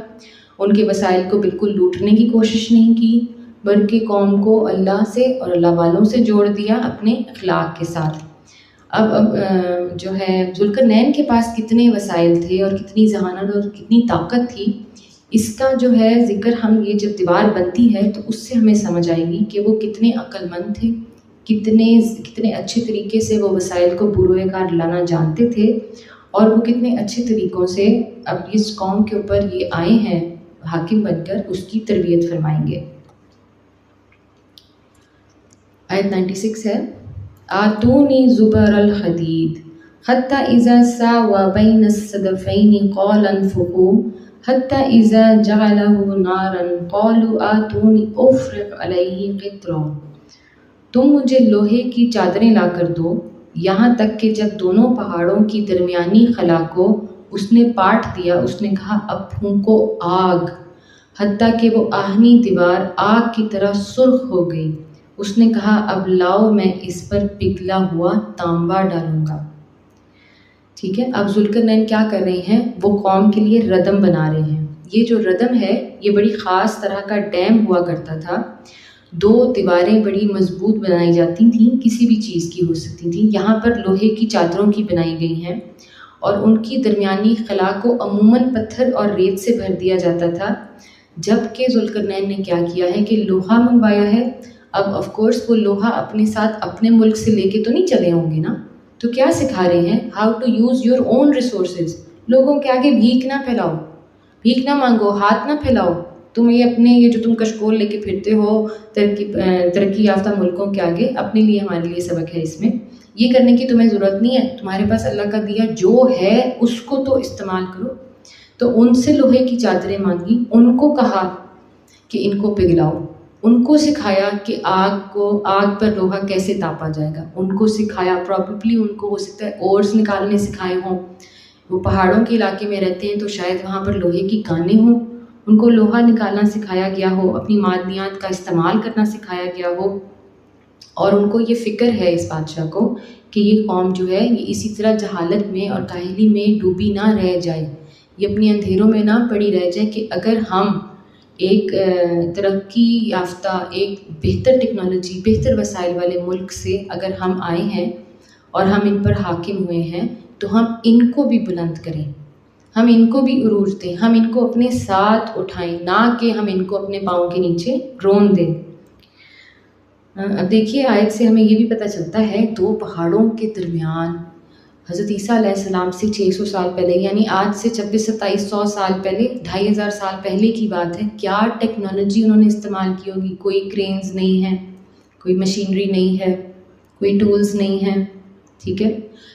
ان کے وسائل کو بالکل لوٹنے کی کوشش نہیں کی، بلکہ قوم کو اللہ سے اور اللہ والوں سے جوڑ دیا اپنے اخلاق کے ساتھ۔ اب جو ہے ذوالقرنین کے پاس کتنے وسائل تھے اور کتنی ذہانت اور کتنی طاقت تھی، اس کا جو ہے ذکر ہم یہ جب دیوار بنتی ہے تو اس سے ہمیں سمجھ آئے گی کہ وہ کتنے عقل مند تھے، کتنے اچھے طریقے سے وہ وسائل کو بروئے کار لانا جانتے تھے، اور وہ کتنے اچھے طریقوں سے اب اس قوم کے اوپر یہ آئے ہیں حاکم بن کر، اس کی تربیت فرمائیں گے۔ آیت 96 ہے، آتونی زبر الحدید حتی اذا ساوى بین الصدفین قال انفخوا حتی اذا جعلہ نارا قالوا آتونی افرغ علیہ قطرا۔ تم مجھے لوہے کی چادریں لا کر دو، یہاں تک کہ جب دونوں پہاڑوں کی درمیانی خلا کو اس نے پاٹ دیا، اس نے کہا اب پھونکو آگ، حتیٰ کہ وہ آہنی دیوار آگ کی طرح سرخ ہو گئی۔ اس نے کہا اب لاؤ میں اس پر پگھلا ہوا تانبا ڈالوں گا۔ ٹھیک ہے، اب ذوالقرنین کیا کر رہے ہیں، وہ قوم کے لیے ردم بنا رہے ہیں۔ یہ جو ردم ہے یہ بڑی خاص طرح کا ڈیم ہوا کرتا تھا 2 دیواریں بڑی مضبوط بنائی جاتی تھیں، کسی بھی چیز کی ہو سکتی تھیں، یہاں پر لوہے کی چادروں کی بنائی گئی ہیں، اور ان کی درمیانی خلا کو عموماً پتھر اور ریت سے بھر دیا جاتا تھا، جبکہ ذوالقرنین نے کیا کیا ہے کہ لوہا منگوایا ہے۔ اب آف کورس وہ لوہا اپنے ساتھ اپنے ملک سے لے کے تو نہیں چلے ہوں گے نا، تو کیا سکھا رہے ہیں؟ How to use your own resources. لوگوں کے آگے بھیک نہ پھیلاؤ، بھیک نہ مانگو، ہاتھ نہ پھیلاؤ۔ تم یہ جو تم کشکول لے کے پھرتے ہو ترقی یافتہ ملکوں کے آگے، اپنے لیے ہمارے لیے سبق ہے اس میں، یہ کرنے کی تمہیں ضرورت نہیں ہے، تمہارے پاس اللہ کا دیا جو ہے اس کو تو استعمال کرو۔ تو ان سے لوہے کی چادریں مانگی، ان کو کہا کہ ان کو پگھلاؤ، ان کو سکھایا کہ آگ پر لوہا کیسے تاپا جائے گا، ان کو سکھایا، پروبیبلی ان کو ہو سکتا ہے اورز نکالنے سکھائے ہوں، وہ پہاڑوں کے علاقے میں رہتے ہیں تو شاید وہاں پر لوہے کی کانیں ہوں، ان کو لوہا نکالنا سکھایا گیا ہو، اپنی معدنیات کا استعمال کرنا سکھایا گیا ہو، اور ان کو یہ فکر ہے اس بادشاہ کو کہ یہ قوم جو ہے یہ اسی طرح جہالت میں اور کاہلی میں ڈوبی نہ رہ جائے، یہ اپنی اندھیروں میں نہ پڑی رہ جائے، کہ اگر ہم ایک ترقی یافتہ، ایک بہتر ٹیکنالوجی، بہتر وسائل والے ملک سے اگر ہم آئے ہیں اور ہم ان پر حاکم ہوئے ہیں تو ہم ان کو بھی بلند کریں، ہم ان کو بھی عروج دیں، ہم ان کو اپنے ساتھ اٹھائیں، نہ کہ ہم ان کو اپنے پاؤں کے نیچے رون دیں۔ اب دیکھیے آیت سے ہمیں یہ بھی پتہ چلتا ہے 2 پہاڑوں کے درمیان حضرت عیسیٰ علیہ السلام سے 600 سال پہلے، یعنی آج سے 2600-2700 سال پہلے، 2500 سال پہلے کی بات ہے، کیا ٹیکنالوجی انہوں نے استعمال کی ہوگی؟ کوئی کرینز نہیں ہے، کوئی مشینری نہیں ہے، کوئی ٹولز نہیں ہیں، ٹھیک ہے؟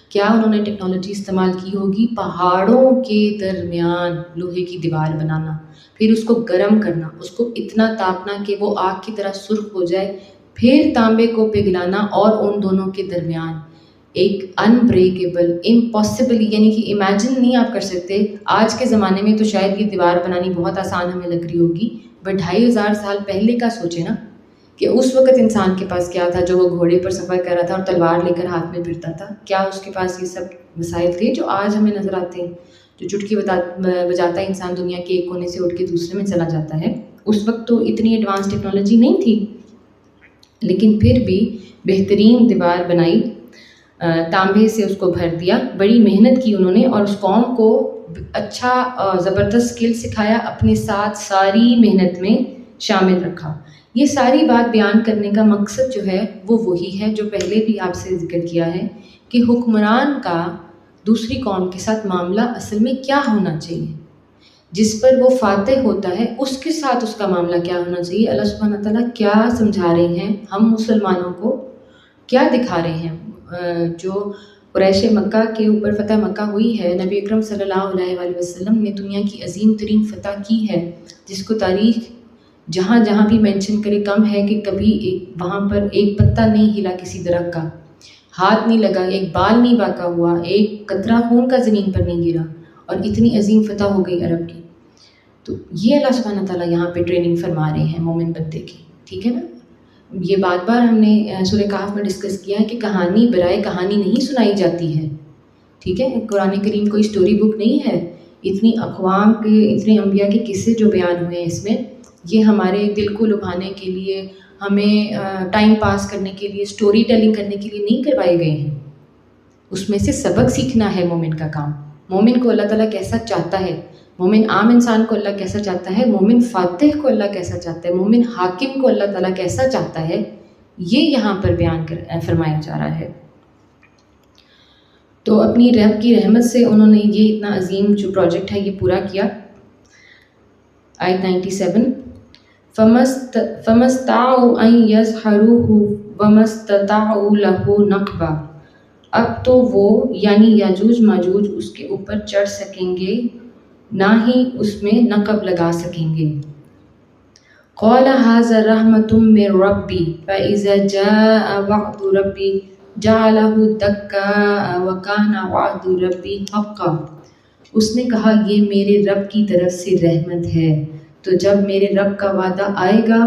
کیا انہوں نے ٹیکنالوجی استعمال کی ہوگی؟ پہاڑوں کے درمیان لوہے کی دیوار بنانا، پھر اس کو گرم کرنا، اس کو اتنا تاپنا کہ وہ آگ کی طرح سرخ ہو جائے، پھر تانبے کو پگھلانا، اور ان دونوں کے درمیان ایک انبریکیبل، امپاسبل، یعنی کہ امیجن نہیں آپ کر سکتے۔ آج کے زمانے میں تو شاید یہ دیوار بنانی بہت آسان ہمیں لگ رہی ہوگی، بٹ 2500 سال پہلے کا سوچے نا کہ اس وقت انسان کے پاس کیا تھا، جو وہ گھوڑے پر سفر کر رہا تھا اور تلوار لے کر ہاتھ میں پھرتا تھا، کیا اس کے پاس یہ سب وسائل تھے جو آج ہمیں نظر آتے ہیں؟ جو چٹکی بجاتا ہے انسان دنیا کے ایک کونے سے اٹھ کے دوسرے میں چلا جاتا ہے، اس وقت تو اتنی ایڈوانس ٹیکنالوجی نہیں تھی، لیکن پھر بھی بہترین دیوار بنائی، تانبے سے اس کو بھر دیا، بڑی محنت کی انہوں نے، اور اس قوم کو اچھا زبردست اسکل سکھایا، اپنے ساتھ ساری محنت میں شامل رکھا۔ یہ ساری بات بیان کرنے کا مقصد جو ہے وہ وہی ہے جو پہلے بھی آپ سے ذکر کیا ہے، کہ حکمران کا دوسری قوم کے ساتھ معاملہ اصل میں کیا ہونا چاہیے، جس پر وہ فاتح ہوتا ہے اس کے ساتھ اس کا معاملہ کیا ہونا چاہیے۔ اللہ سبحانہ تعالیٰ کیا سمجھا رہے ہیں ہم مسلمانوں کو، کیا دکھا رہے ہیں؟ جو قریش مکہ کے اوپر فتح مکہ ہوئی ہے، نبی اکرم صلی اللہ علیہ وآلہ وسلم نے دنیا کی عظیم ترین فتح کی ہے، جس کو تاریخ جہاں جہاں بھی مینشن کرے کم ہے کہ کبھی وہاں پر ایک پتا نہیں ہلا کسی درخت کا، ہاتھ نہیں لگا، ایک بال نہیں باقا ہوا، ایک قطرہ خون کا زمین پر نہیں گرا، اور اتنی عظیم فتح ہو گئی عرب کی۔ تو یہ اللہ سبحانہ تعالیٰ یہاں پہ ٹریننگ فرما رہے ہیں مومن بندے کی، ٹھیک ہے نا؟ یہ بار بار ہم نے سورہ کہف میں ڈسکس کیا ہے کہ کہانی برائے کہانی نہیں سنائی جاتی ہے، ٹھیک ہے؟ قرآن کریم کوئی سٹوری بک نہیں ہے، اتنی اقوام کے، اتنے انبیاء کے قصے جو بیان ہوئے ہیں اس میں، یہ ہمارے دل کو لبھانے کے لیے، ہمیں ٹائم پاس کرنے کے لیے، سٹوری ٹیلنگ کرنے کے لیے نہیں کروائے گئے ہیں، اس میں سے سبق سیکھنا ہے مومن کا کام۔ مومن کو اللہ تعالیٰ کیسا چاہتا ہے، مومن عام انسان کو اللہ کیسا چاہتا ہے، مومن فاتح کو اللہ کیسا چاہتا ہے، مومن حاکم کو اللہ تعالیٰ کیسا چاہتا ہے، یہ یہاں پر بیان فرمایا جا رہا ہے۔ تو اپنی رب کی رحمت سے انہوں نے یہ اتنا عظیم جو پروجیکٹ ہے یہ پورا کیا۔ آیت 97، فَمَسْتَطَاعُوا أَن يَظْهَرُوهُ وَمَا اسْتَطَاعُوا لَهُ نَقْبًا، اب تو وہ یعنی یاجوج ماجوج اس کے اوپر چڑھ سکیں گے، نہ ہی اس میں نقب لگا سکیں گے۔ قَالَ هَٰذَا رَحْمَةٌ مِّن رَّبِّي فَإِذَا جَاءَ وَعْدُ رَبِّي جَعَلَهُ دَكَّاءَ وَكَانَ وَعْدُ رَبِّي حَقًّا، اس نے کہا یہ میرے رب کی طرف سے رحمت ہے، تو جب میرے رب کا وعدہ آئے گا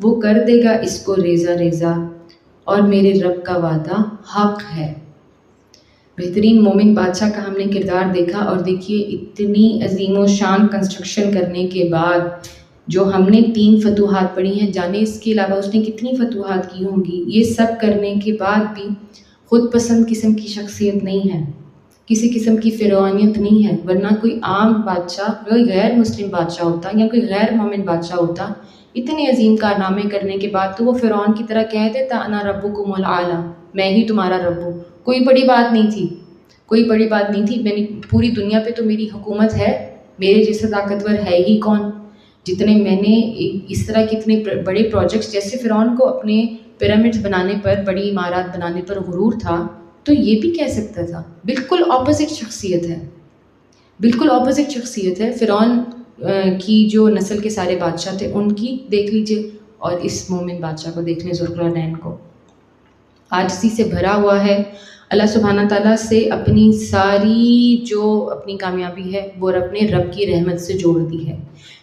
وہ کر دے گا اس کو ریزہ ریزہ، اور میرے رب کا وعدہ حق ہے۔ بہترین مومن بادشاہ کا ہم نے کردار دیکھا، اور دیکھیے اتنی عظیم و شان کنسٹرکشن کرنے کے بعد جو ہم نے 3 فتوحات پڑھی ہیں، جانے اس کے علاوہ اس نے کتنی فتوحات کی ہوں گی. یہ سب کرنے کے بعد بھی خود پسند قسم کی شخصیت نہیں ہے، کسی قسم کی فرعونیت نہیں ہے. ورنہ کوئی عام بادشاہ، کوئی غیر مسلم بادشاہ ہوتا یا کوئی غیر مومن بادشاہ ہوتا، اتنے عظیم کارنامے کرنے کے بعد تو وہ فرعون کی طرح کہہ دیتا انا ربکم الاعلی، میں ہی تمہارا رب ہوں. کوئی بڑی بات نہیں تھی، کوئی بڑی بات نہیں تھی. میں نے پوری دنیا پہ تو میری حکومت ہے، میرے جیسا طاقتور ہے ہی کون. جتنے میں نے اس طرح کے اتنے بڑے پروجیکٹس، جیسے فرعون کو اپنے پیرامڈس بنانے پر، بڑی عمارات بنانے پر غرور تھا، تو یہ بھی کہہ سکتا تھا. بالکل اپوزٹ شخصیت ہے، بالکل اپوزٹ شخصیت ہے. فرعون کی جو نسل کے سارے بادشاہ تھے ان کی دیکھ لیجئے، اور اس مومن بادشاہ کو دیکھ لیں، ذوالقرنین کو. عاجزی سے بھرا ہوا ہے، اللہ سبحانہ تعالیٰ سے اپنی ساری جو اپنی کامیابی ہے وہ اپنے رب کی رحمت سے جوڑ دی ہے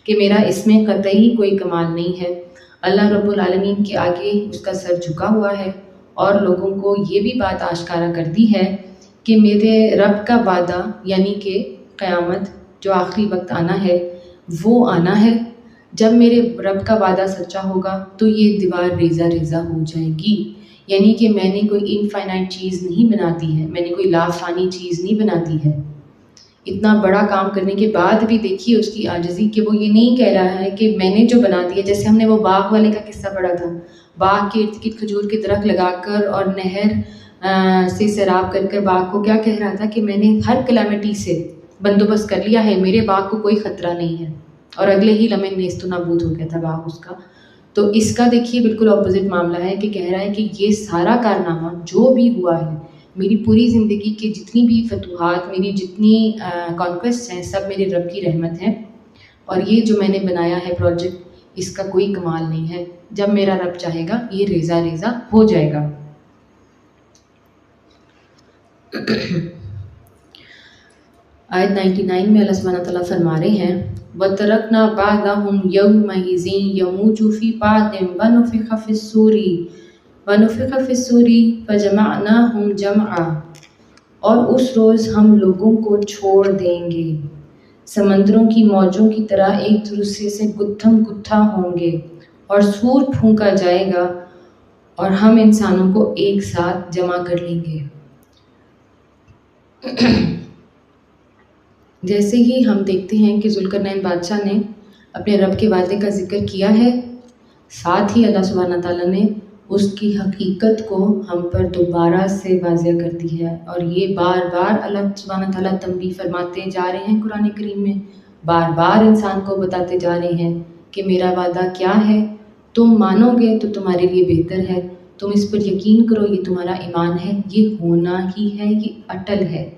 کہ میرا اس میں قطعی کوئی کمال نہیں ہے. اللہ رب العالمین کے آگے اس کا سر جھکا ہوا ہے، اور لوگوں کو یہ بھی بات آشکارا کر دی ہے کہ میرے رب کا وعدہ، یعنی کہ قیامت، جو آخری وقت آنا ہے، وہ آنا ہے. جب میرے رب کا وعدہ سچا ہوگا تو یہ دیوار ریزہ ریزہ ہو جائے گی. یعنی کہ میں نے کوئی انفائنائٹ چیز نہیں بنا دی ہے، میں نے کوئی لافانی چیز نہیں بنا دی ہے. اتنا بڑا کام کرنے کے بعد بھی دیکھیے اس کی عاجزی، کہ وہ یہ نہیں کہہ رہا ہے کہ میں نے جو بنا دیا. جیسے ہم نے وہ باغ والے کا قصہ پڑھا تھا، باغ کے ارد گرد کھجور کے درخت لگا کر اور نہر سے سیراب کر کر باغ کو کیا کہہ رہا تھا کہ میں نے ہر کلیمٹی سے بندوبست کر لیا ہے، میرے باغ کو کوئی خطرہ نہیں ہے. اور اگلے ہی لمحے نیست و نابود ہو گیا تھا باغ اس کا. تو اس کا دیکھیے بالکل اپوزٹ معاملہ ہے کہ کہہ رہا ہے کہ یہ سارا کارنامہ جو بھی ہوا ہے، میری پوری زندگی کی جتنی بھی فتوحات، میری جتنی کانکویسٹ ہیں، سب میرے رب کی رحمت ہے. اور یہ جو میں نے بنایا ہے پروجیکٹ، اس کا کوئی کمال نہیں ہے. جب میرا رب چاہے گا یہ ریزہ ریزہ ہو جائے گا. آیت 99 میں اللہ سبحانہ تعالیٰ فرما رہے ہیں وَتَرَكْنَا بَعْضَهُمْ يَوْمَئِذٍ يَمُوجُ فِي بَعْضٍ وَنُفِخَ فِي الصُّورِ فَجَمَعْنَاهُمْ جَمْعًا. اور اس روز ہم لوگوں کو چھوڑ دیں گے، سمندروں کی موجوں کی طرح ایک دوسرے سے گتھم گتھا ہوں گے، اور سور پھونکا جائے گا اور ہم انسانوں کو ایک ساتھ جمع کر لیں گے. جیسے ہی ہم دیکھتے ہیں کہ ذوالقرنین بادشاہ نے اپنے رب کے وعدے کا ذکر کیا ہے، ساتھ ہی اللہ سبحانہ تعالیٰ نے اس کی حقیقت کو ہم پر دوبارہ سے واضح کر دی ہے. اور یہ بار بار اللہ سبحانہ تعالیٰ تنبیہ فرماتے جا رہے ہیں قرآن کریم میں، بار بار انسان کو بتاتے جا رہے ہیں کہ میرا وعدہ کیا ہے، تم مانو گے تو تمہارے لیے بہتر ہے، تم اس پر یقین کرو، یہ تمہارا ایمان ہے، یہ ہونا ہی ہے، یہ اٹل ہے.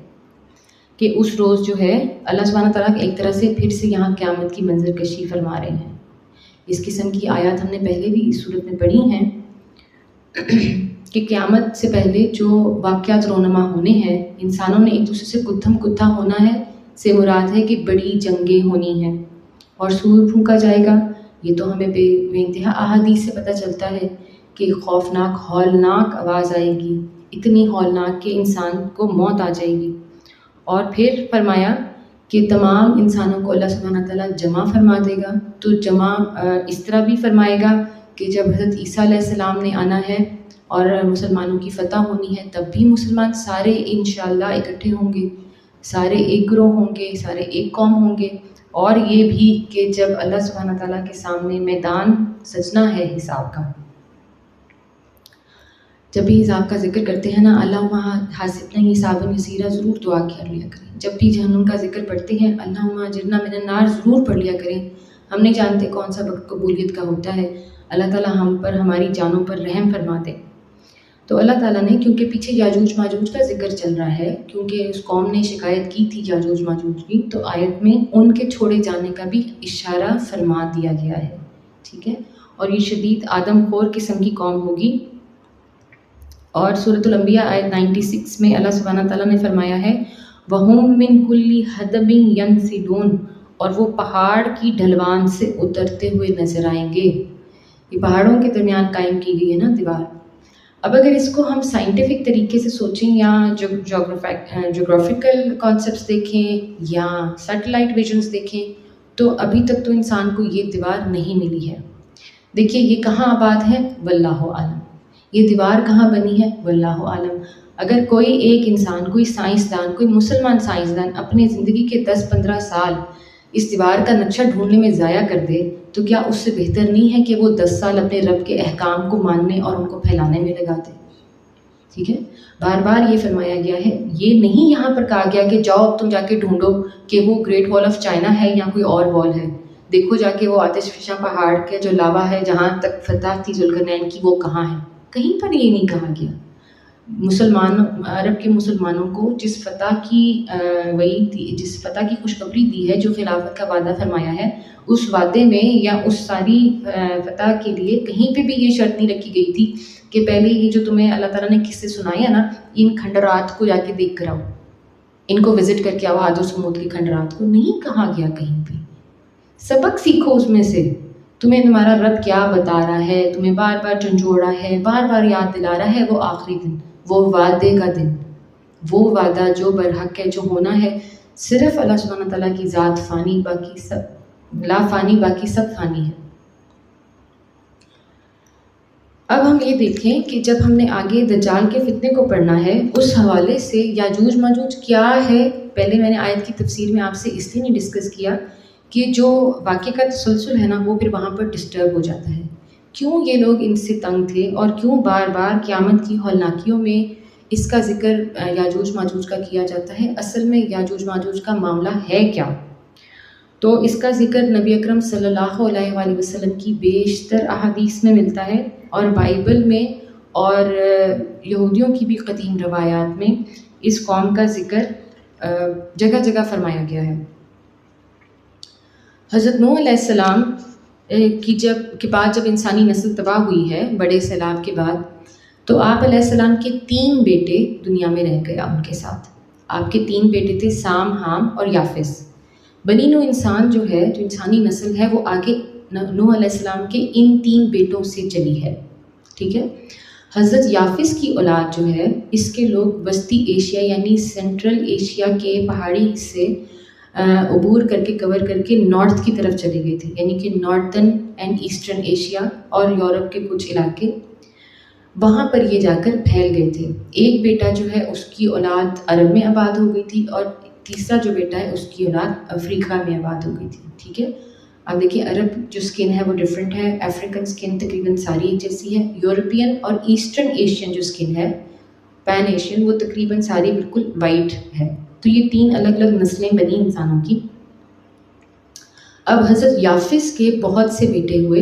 کہ اس روز جو ہے اللہ سبحانہ تعالیٰ ایک طرح سے پھر سے یہاں قیامت کی منظر کشی فرما رہے ہیں. اس قسم کی آیات ہم نے پہلے بھی اس صورت میں پڑھی ہیں کہ قیامت سے پہلے جو واقعات رونما ہونے ہیں، انسانوں نے ایک دوسرے سے گتھم گتھا ہونا ہے سے مراد ہے کہ بڑی جنگیں ہونی ہیں اور سور پھونکا جائے گا. یہ تو ہمیں بے انتہا احادیث سے پتہ چلتا ہے کہ خوفناک ہولناک آواز آئے گی، اتنی ہولناک کہ انسان کو موت آ جائے گی. اور پھر فرمایا کہ تمام انسانوں کو اللہ سبحانہ تعالیٰ جمع فرما دے گا. تو جمع اس طرح بھی فرمائے گا کہ جب حضرت عیسیٰ علیہ السلام نے آنا ہے اور مسلمانوں کی فتح ہونی ہے، تب بھی مسلمان سارے انشاءاللہ اکٹھے ہوں گے، سارے ایک گروہ ہوں گے، سارے ایک قوم ہوں گے. اور یہ بھی کہ جب اللہ سبحانہ تعالیٰ کے سامنے میدان سجنا ہے حساب کا، جب بھی حساب کا ذکر کرتے ہیں نا، اللہم حاسبنا حسابا یسیرا ضرور دعا کر لیا کریں. جب بھی جہنم کا ذکر پڑھتے ہیں اللہم اجرنا من النار ضرور پڑھ لیا کریں. ہم نہیں جانتے کون سا وقت قبولیت کا ہوتا ہے. اللہ تعالیٰ ہم پر، ہماری جانوں پر رحم فرما دے. تو اللہ تعالیٰ نے، کیونکہ پیچھے یاجوج ماجوج کا ذکر چل رہا ہے، کیونکہ اس قوم نے شکایت کی تھی یاجوج ماجوج کی، تو آیت میں ان کے چھوڑے جانے کا بھی اشارہ فرما دیا گیا ہے. ٹھیک ہے، اور یہ شدید آدم خور قسم کی قوم ہوگی. اور سورۃ الانبیاء آیت 96 میں اللہ سبحانہ تعالیٰ نے فرمایا ہے وَهُم مِّن كُلِّ حَدَبٍ يَنْسِلُونَ، اور وہ پہاڑ کی ڈھلوان سے اترتے ہوئے نظر آئیں گے. یہ پہاڑوں کے درمیان قائم کی گئی ہے نا دیوار. اب اگر اس کو ہم سائنٹیفک طریقے سے سوچیں یا جغرافیکل کانسیپٹس دیکھیں یا سیٹلائٹ ویژنس دیکھیں، تو ابھی تک تو انسان کو یہ دیوار نہیں ملی ہے۔ دیکھیے یہ کہاں آباد ہے، واللہ عالم، یہ دیوار کہاں بنی ہے، واللہ عالم۔ اگر کوئی ایک انسان، کوئی سائنسدان، کوئی مسلمان سائنسدان اپنی زندگی کے 10-15 سال اس دیوار کا نقشہ ڈھونڈنے میں ضائع کر دے تو کیا اس سے بہتر نہیں ہے کہ وہ 10 سال اپنے رب کے احکام کو ماننے اور ان کو پھیلانے میں لگا دے؟ ٹھیک ہے، بار بار یہ فرمایا گیا ہے، یہ نہیں یہاں پر کہا گیا کہ جاؤ تم جا کے ڈھونڈو کہ وہ گریٹ وال آف چائنا ہے یا کوئی اور وال ہے، دیکھو جا کے وہ آتش فشاں پہاڑ کے جو لاوا ہے جہاں تک فتح تھی ذوالقرنین کی وہ کہاں ہے، کہیں پر یہ نہیں کہا گیا۔ عرب کے مسلمانوں کو جس فتح کی وعید دی، جس فتح کی خوشخبری دی ہے، جو خلافت کا وعدہ فرمایا ہے، اس وعدے میں یا اس ساری فتح کے لیے کہیں پہ بھی یہ شرط نہیں رکھی گئی تھی کہ پہلے یہ جو تمہیں اللہ تعالیٰ نے قصے سنائے ہیں نا، ان کھنڈرات کو جا کے دیکھ کر آؤ، ان کو وزٹ کر کے آؤ، عاد و سمود کے کھنڈرات کو، نہیں کہا گیا کہیں پہ۔ سبق سیکھو اس میں سے، تمہیں تمہارا رب کیا بتا رہا ہے، تمہیں بار بار جھنجھوڑا ہے، بار بار یاد دلا رہا ہے وہ آخری دن، وہ وعدے کا دن، وہ وعدہ جو برحق ہے، جو ہونا ہے۔ صرف اللہ سبحانہ تعالیٰ کی ذات فانی، باقی سب لا فانی، باقی سب فانی ہے۔ اب ہم یہ دیکھیں کہ جب ہم نے آگے دجال کے فتنے کو پڑھنا ہے، اس حوالے سے یاجوج ماجوج کیا ہے، پہلے میں نے آیت کی تفسیر میں آپ سے اس لیے نہیں ڈسکس کیا کہ جو واقعے کا تسلسل ہے نا وہ پھر وہاں پر ڈسٹرب ہو جاتا ہے، کیوں یہ لوگ ان سے تنگ تھے اور کیوں بار بار قیامت کی ہولناکیوں میں اس کا ذکر یاجوج ماجوج کا کیا جاتا ہے۔ اصل میں یاجوج ماجوج کا معاملہ ہے کیا؟ تو اس کا ذکر نبی اکرم صلی اللہ علیہ وآلہ وسلم کی بیشتر احادیث میں ملتا ہے، اور بائبل میں اور یہودیوں کی بھی قدیم روایات میں اس قوم کا ذکر جگہ جگہ فرمایا گیا ہے۔ حضرت نوح علیہ السلام کے بعد جب انسانی نسل تباہ ہوئی ہے بڑے سیلاب کے بعد، تو آپ علیہ السلام کے 3 بیٹے دنیا میں رہ گئے ان کے ساتھ۔ آپ کے 3 بیٹے تھے، سام، حام اور یافس۔ بنی نوح انسان جو ہے، جو انسانی نسل ہے، وہ آگے نوح علیہ السلام کے ان 3 بیٹوں سے چلی ہے، ٹھیک ہے۔ حضرت یافس کی اولاد جو ہے، اس کے لوگ وسطی ایشیا یعنی سینٹرل ایشیا کے پہاڑی حصے عبور کر کے، کور کر کے نارتھ کی طرف چلے گئے تھے، یعنی کہ نارتھن اینڈ ایسٹرن ایشیا اور یورپ کے کچھ علاقے، وہاں پر یہ جا کر پھیل گئے تھے۔ ایک بیٹا جو ہے اس کی اولاد عرب میں آباد ہو گئی تھی، اور تیسرا جو بیٹا ہے اس کی اولاد افریقہ میں آباد ہو گئی تھی، ٹھیک ہے۔ اب دیکھیے عرب جو سکن ہے وہ ڈیفرنٹ ہے، افریقن سکن تقریباً ساری ایک جیسی ہے، یورپین اور ایسٹرن ایشین جو سکن ہے، پین ایشین، وہ تقریباً ساری بالکل وائٹ ہے۔ تو یہ 3 الگ الگ نسلیں بنی انسانوں کی۔ اب حضرت یافس کے بہت سے بیٹے ہوئے،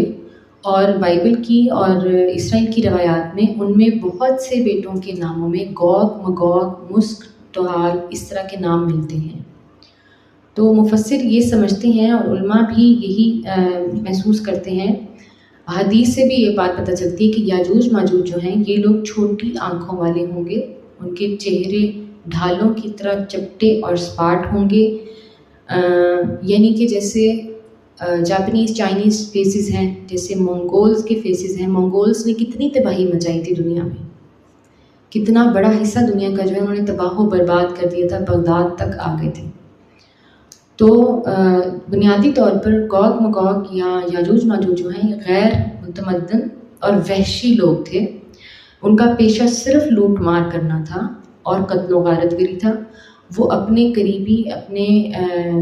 اور بائبل کی اور اسرائیل کی روایات میں ان میں بہت سے بیٹوں کے ناموں میں گوگ، مگوگ، مسک، توحال اس طرح کے نام ملتے ہیں۔ تو مفسر یہ سمجھتے ہیں اور علماء بھی یہی محسوس کرتے ہیں، حدیث سے بھی یہ بات پتہ چلتی ہے کہ یاجوج ماجوج جو ہیں یہ لوگ چھوٹی آنکھوں والے ہوں گے، ان کے چہرے ڈھالوں کی طرح چپٹے اور سپاٹ ہوں گے، یعنی کہ جیسے جاپنیز چائنیز فیسز ہیں، جیسے منگولز کے فیسز ہیں۔ منگولز نے کتنی تباہی مچائی تھی دنیا میں، کتنا بڑا حصہ دنیا کا جو ہے انہوں نے تباہ و برباد کر دیا تھا، بغداد تک آ گئے تھے۔ تو بنیادی طور پر گوگ مگوگ یا یاجوج ماجوج جو ہیں یہ غیر متمدن اور وحشی لوگ تھے، ان کا پیشہ صرف لوٹ مار کرنا تھا اور قتل و غارت گری تھا۔ وہ اپنے قریبی، اپنے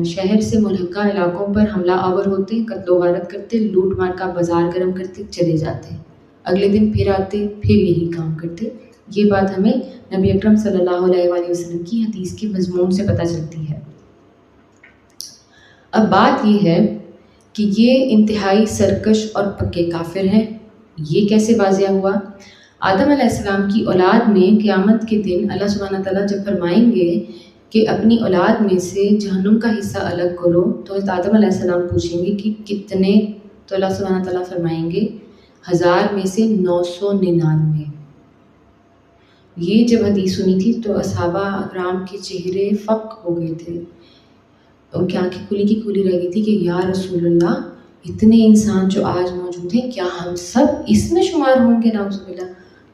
شہر سے ملحقہ علاقوں پر حملہ آور ہوتے، قتل و غارت کرتے، لوٹ مار کا بازار گرم کرتے، چلے جاتے، اگلے دن پھر آتے، پھر یہی کام کرتے۔ یہ بات ہمیں نبی اکرم صلی اللہ علیہ وآلہ وسلم کی حدیث کے مضمون سے پتہ چلتی ہے۔ اب بات یہ ہے کہ یہ انتہائی سرکش اور پکے کافر ہیں۔ یہ کیسے واضح ہوا؟ آدم علیہ السلام کی اولاد میں قیامت کے دن اللہ سبحانہ تعالیٰ جب فرمائیں گے کہ اپنی اولاد میں سے جہنم کا حصہ الگ کرو، تو حضرت آدم علیہ السلام پوچھیں گے کہ کتنے، تو اللہ سبحانہ تعالیٰ فرمائیں گے 1000 میں سے 999۔ یہ جب حدیث سنی تھی تو اصحابہ اکرام کے چہرے فق ہو گئے تھے، ان کی آنکھیں کھلی کی کھلی رہ گئی تھی کہ یا رسول اللہ، اتنے انسان جو آج موجود ہیں کیا ہم سب اس میں شمار ہوں گے؟ نعوذ باللہ۔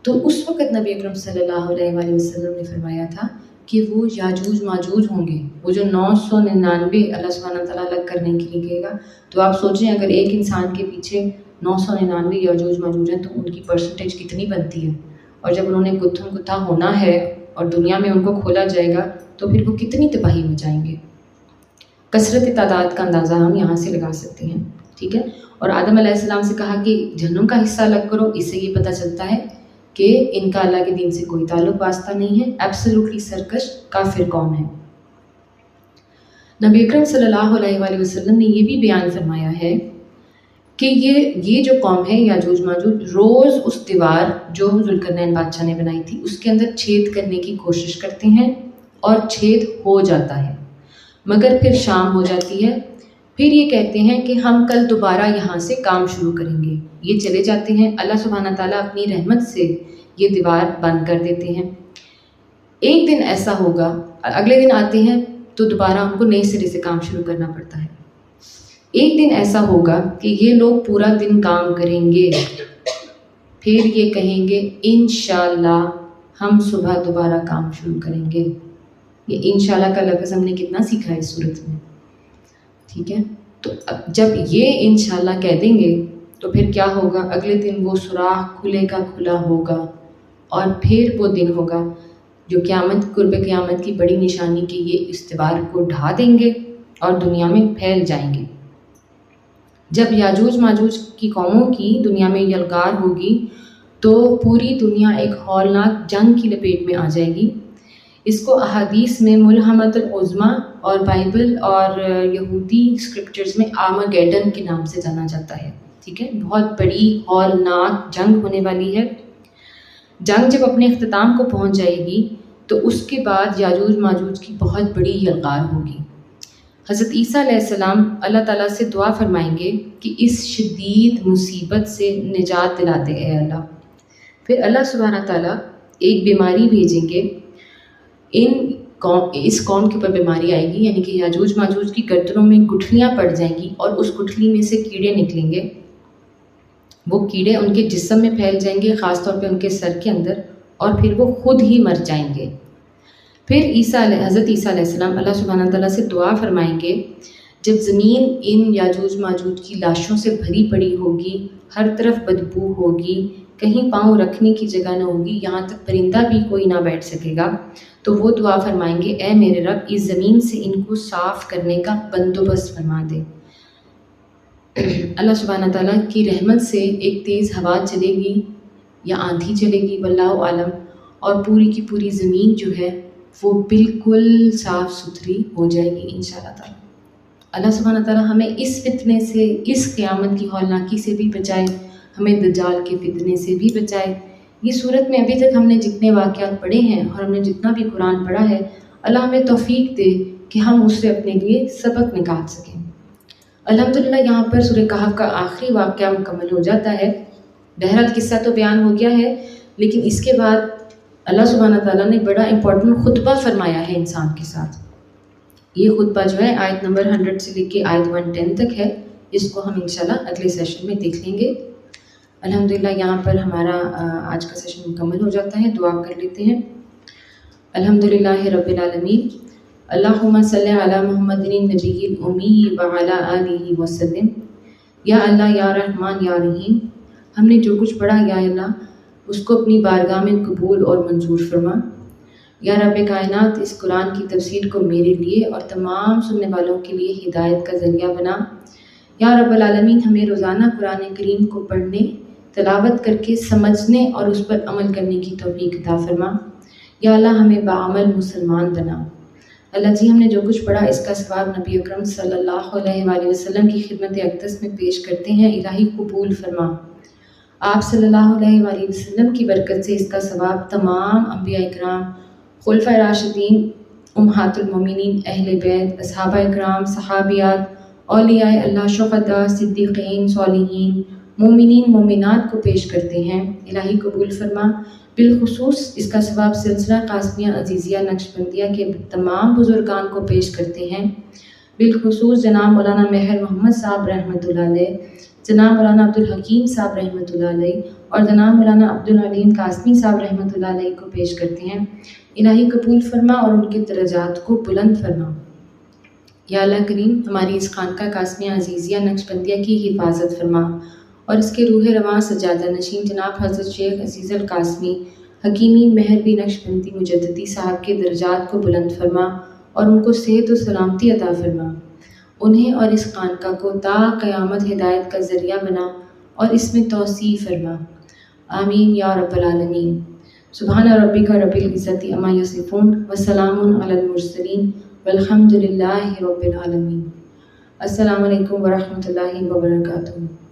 تو اس وقت نبی اکرم صلی اللہ علیہ وآلہ وسلم نے فرمایا تھا کہ وہ یاجوج ماجوج ہوں گے، وہ جو 999 اللہ سبحانہ تعالیٰ الگ کرنے کے لیے کہے گا. تو آپ سوچیں اگر ایک انسان کے پیچھے 999 یاجوج ماجوج ہیں تو ان کی پرسنٹیج کتنی بنتی ہے، اور جب انہوں نے گتھم گتھا ہونا ہے اور دنیا میں ان کو کھولا جائے گا تو پھر وہ کتنی تباہی مچائیں گے. کثرت تعداد کا اندازہ ہم یہاں سے لگا سکتے ہیں. ٹھیک ہے. اور آدم علیہ السلام سے کہا کہ جہنم کا حصہ الگ کرو، اس سے یہ پتہ چلتا ہے کہ ان کا اللہ کے دین سے کوئی تعلق واسطہ نہیں ہے، ایبسلیوٹلی سرکش کافر قوم ہے. نبی اکرم صلی اللہ علیہ وآلہ وسلم نے یہ بھی بیان فرمایا ہے کہ یہ جو قوم ہے یاجوج ماجوج روز اس دیوار جو ذوالقرنین بادشاہ نے بنائی تھی اس کے اندر چھید کرنے کی کوشش کرتے ہیں اور چھید ہو جاتا ہے، مگر پھر شام ہو جاتی ہے. پھر یہ کہتے ہیں کہ ہم کل دوبارہ یہاں سے کام شروع کریں گے. یہ چلے جاتے ہیں، اللہ سبحانہ تعالیٰ اپنی رحمت سے یہ دیوار بند کر دیتے ہیں. ایک دن ایسا ہوگا، اگلے دن آتے ہیں تو دوبارہ ان کو نئے سرے سے کام شروع کرنا پڑتا ہے. ایک دن ایسا ہوگا کہ یہ لوگ پورا دن کام کریں گے، پھر یہ کہیں گے انشاءاللہ ہم صبح دوبارہ کام شروع کریں گے. یہ انشاءاللہ کا لفظ ہم نے کتنا سیکھا ہے اس صورت میں. ٹھیک ہے. تو جب یہ انشاءاللہ کہہ دیں گے تو پھر کیا ہوگا، اگلے دن وہ سوراخ کھلے کا کھلا ہوگا اور پھر وہ دن ہوگا جو قرب قیامت کی بڑی نشانی کہ یہ اس دیوار کو ڈھا دیں گے اور دنیا میں پھیل جائیں گے. جب یاجوج ماجوج کی قوموں کی دنیا میں یلغار ہوگی تو پوری دنیا ایک ہولناک جنگ کی لپیٹ میں آ جائے گی. اس کو احادیث میں ملحمۃ العظمیٰ اور بائبل اور یہودی اسکرپچرز میں آرماگیڈن کے نام سے جانا جاتا ہے. ٹھیک ہے. بہت بڑی ہولناک جنگ ہونے والی ہے. جنگ جب اپنے اختتام کو پہنچ جائے گی تو اس کے بعد یاجوج ماجوج کی بہت بڑی یلغار ہوگی. حضرت عیسیٰ علیہ السلام اللہ تعالیٰ سے دعا فرمائیں گے کہ اس شدید مصیبت سے نجات دلا دے اے اللہ. پھر اللہ سبحانہ تعالیٰ ایک بیماری بھیجیں گے. اس قوم کے اوپر بیماری آئے گی، یعنی کہ یاجوج ماجوج کی گردنوں میں گٹھلیاں پڑ جائیں گی اور اس گٹھلی میں سے کیڑے نکلیں گے. وہ کیڑے ان کے جسم میں پھیل جائیں گے، خاص طور پہ ان کے سر کے اندر، اور پھر وہ خود ہی مر جائیں گے. پھر حضرت عیسیٰ علیہ السلام اللہ سبحانہ تعالیٰ سے دعا فرمائیں گے جب زمین ان یاجوج ماجوج کی لاشوں سے بھری پڑی ہوگی، ہر طرف بدبو ہوگی، کہیں پاؤں رکھنے کی جگہ نہ ہوگی، یہاں تک پرندہ بھی کوئی نہ بیٹھ سکے گا، تو وہ دعا فرمائیں گے اے میرے رب اس زمین سے ان کو صاف کرنے کا بندوبست فرما دے. اللہ سبحانہ تعالیٰ کی رحمت سے ایک تیز ہوا چلے گی یا آندھی چلے گی واللہ عالم، اور پوری کی پوری زمین جو ہے وہ بالکل صاف ستھری ہو جائے گی انشاءاللہ تعالیٰ. اللہ سبحانہ تعالیٰ ہمیں اس فتنے سے، اس قیامت کی ہولناکی سے بھی بچائے، ہمیں دجال کے فتنے سے بھی بچائے. یہ صورت میں ابھی تک ہم نے جتنے واقعات پڑھے ہیں اور ہم نے جتنا بھی قرآن پڑھا ہے، اللہ ہمیں توفیق دے کہ ہم اس سے اپنے لیے سبق نکال سکیں. الحمدللہ یہاں پر سورہ کہف کا آخری واقعہ مکمل ہو جاتا ہے. بہرحال قصہ تو بیان ہو گیا ہے، لیکن اس کے بعد اللہ سبحانہ تعالیٰ نے بڑا امپورٹنٹ خطبہ فرمایا ہے انسان کے ساتھ. یہ خطبہ جو ہے آیت نمبر 100 سے لے کے آیت 110 تک ہے. اس کو ہم انشاءاللہ اگلے سیشن میں دیکھ لیں گے. الحمدللہ یہاں پر ہمارا آج کا سیشن مکمل ہو جاتا ہے. دعا کر لیتے ہیں. الحمدللہ رب العالمین، اللہم صلی علی محمد النبی الامی وعلی آلہ وسلم. یا اللہ یا رحمان یا رحیم، ہم نے جو کچھ پڑھا یا اللہ اس کو اپنی بارگاہ میں قبول اور منظور فرما. یا رب کائنات اس قرآن کی تفسیر کو میرے لیے اور تمام سننے والوں کے لیے ہدایت کا ذریعہ بنا. یا رب العالمین ہمیں روزانہ قرآن کریم کو پڑھنے، تلاوت کر کے سمجھنے اور اس پر عمل کرنے کی توفیق عطا فرما. یا اللہ ہمیں باعمل مسلمان بنا. اللہ جی ہم نے جو کچھ پڑھا اس کا ثواب نبی اکرم صلی اللہ علیہ وآلہ وسلم کی خدمت اقدس میں پیش کرتے ہیں. الہی قبول فرما. آپ صلی اللہ علیہ وآلہ وسلم کی برکت سے اس کا ثواب تمام انبیاء اکرام، خلفائے راشدین، امہات المومنین، اہل بیت، اصحابہ اکرام، صحابیات، اولیاء اللہ، شہداء، صدیقین، صالحین، مومنین، مومنات کو پیش کرتے ہیں. الہی قبول فرما. بالخصوص اس کا ثواب سلسلہ قاسمیہ عزیزیہ نقشبندیہ کے تمام بزرگان کو پیش کرتے ہیں. بالخصوص جناب مولانا مہر محمد صاحب رحمۃ اللہ علیہ، جناب مولانا عبدالحکیم صاحب رحمۃ اللہ علیہ اور جناب مولانا عبدالعلیم قاسمی صاحب رحمۃ اللہ علیہ کو پیش کرتے ہیں۔ الہی قبول فرما اور ان کے درجات کو بلند فرما۔ یا اللہ کریم ہماری اس خانقاہ قاسمیہ عزیزیہ نقشبندیہ کی حفاظت فرما اور اس کے روح رواں سجادہ نشین جناب حضرت شیخ عزیز القاسمی حکیمی مہروی نقشبندی مجددی صاحب کے درجات کو بلند فرما اور ان کو صحت و سلامتی عطا فرما۔ انہیں اور اس خانقاہ کو تا قیامت ہدایت کا ذریعہ بنا اور اس میں توسیع فرما۔ آمین یا رب العالمین۔ سبحان ربک رب العزت عما یصفون وسلام علی المرسلین والحمد للہ رب العالمین۔ السلام علیکم ورحمۃ اللہ وبرکاتہ۔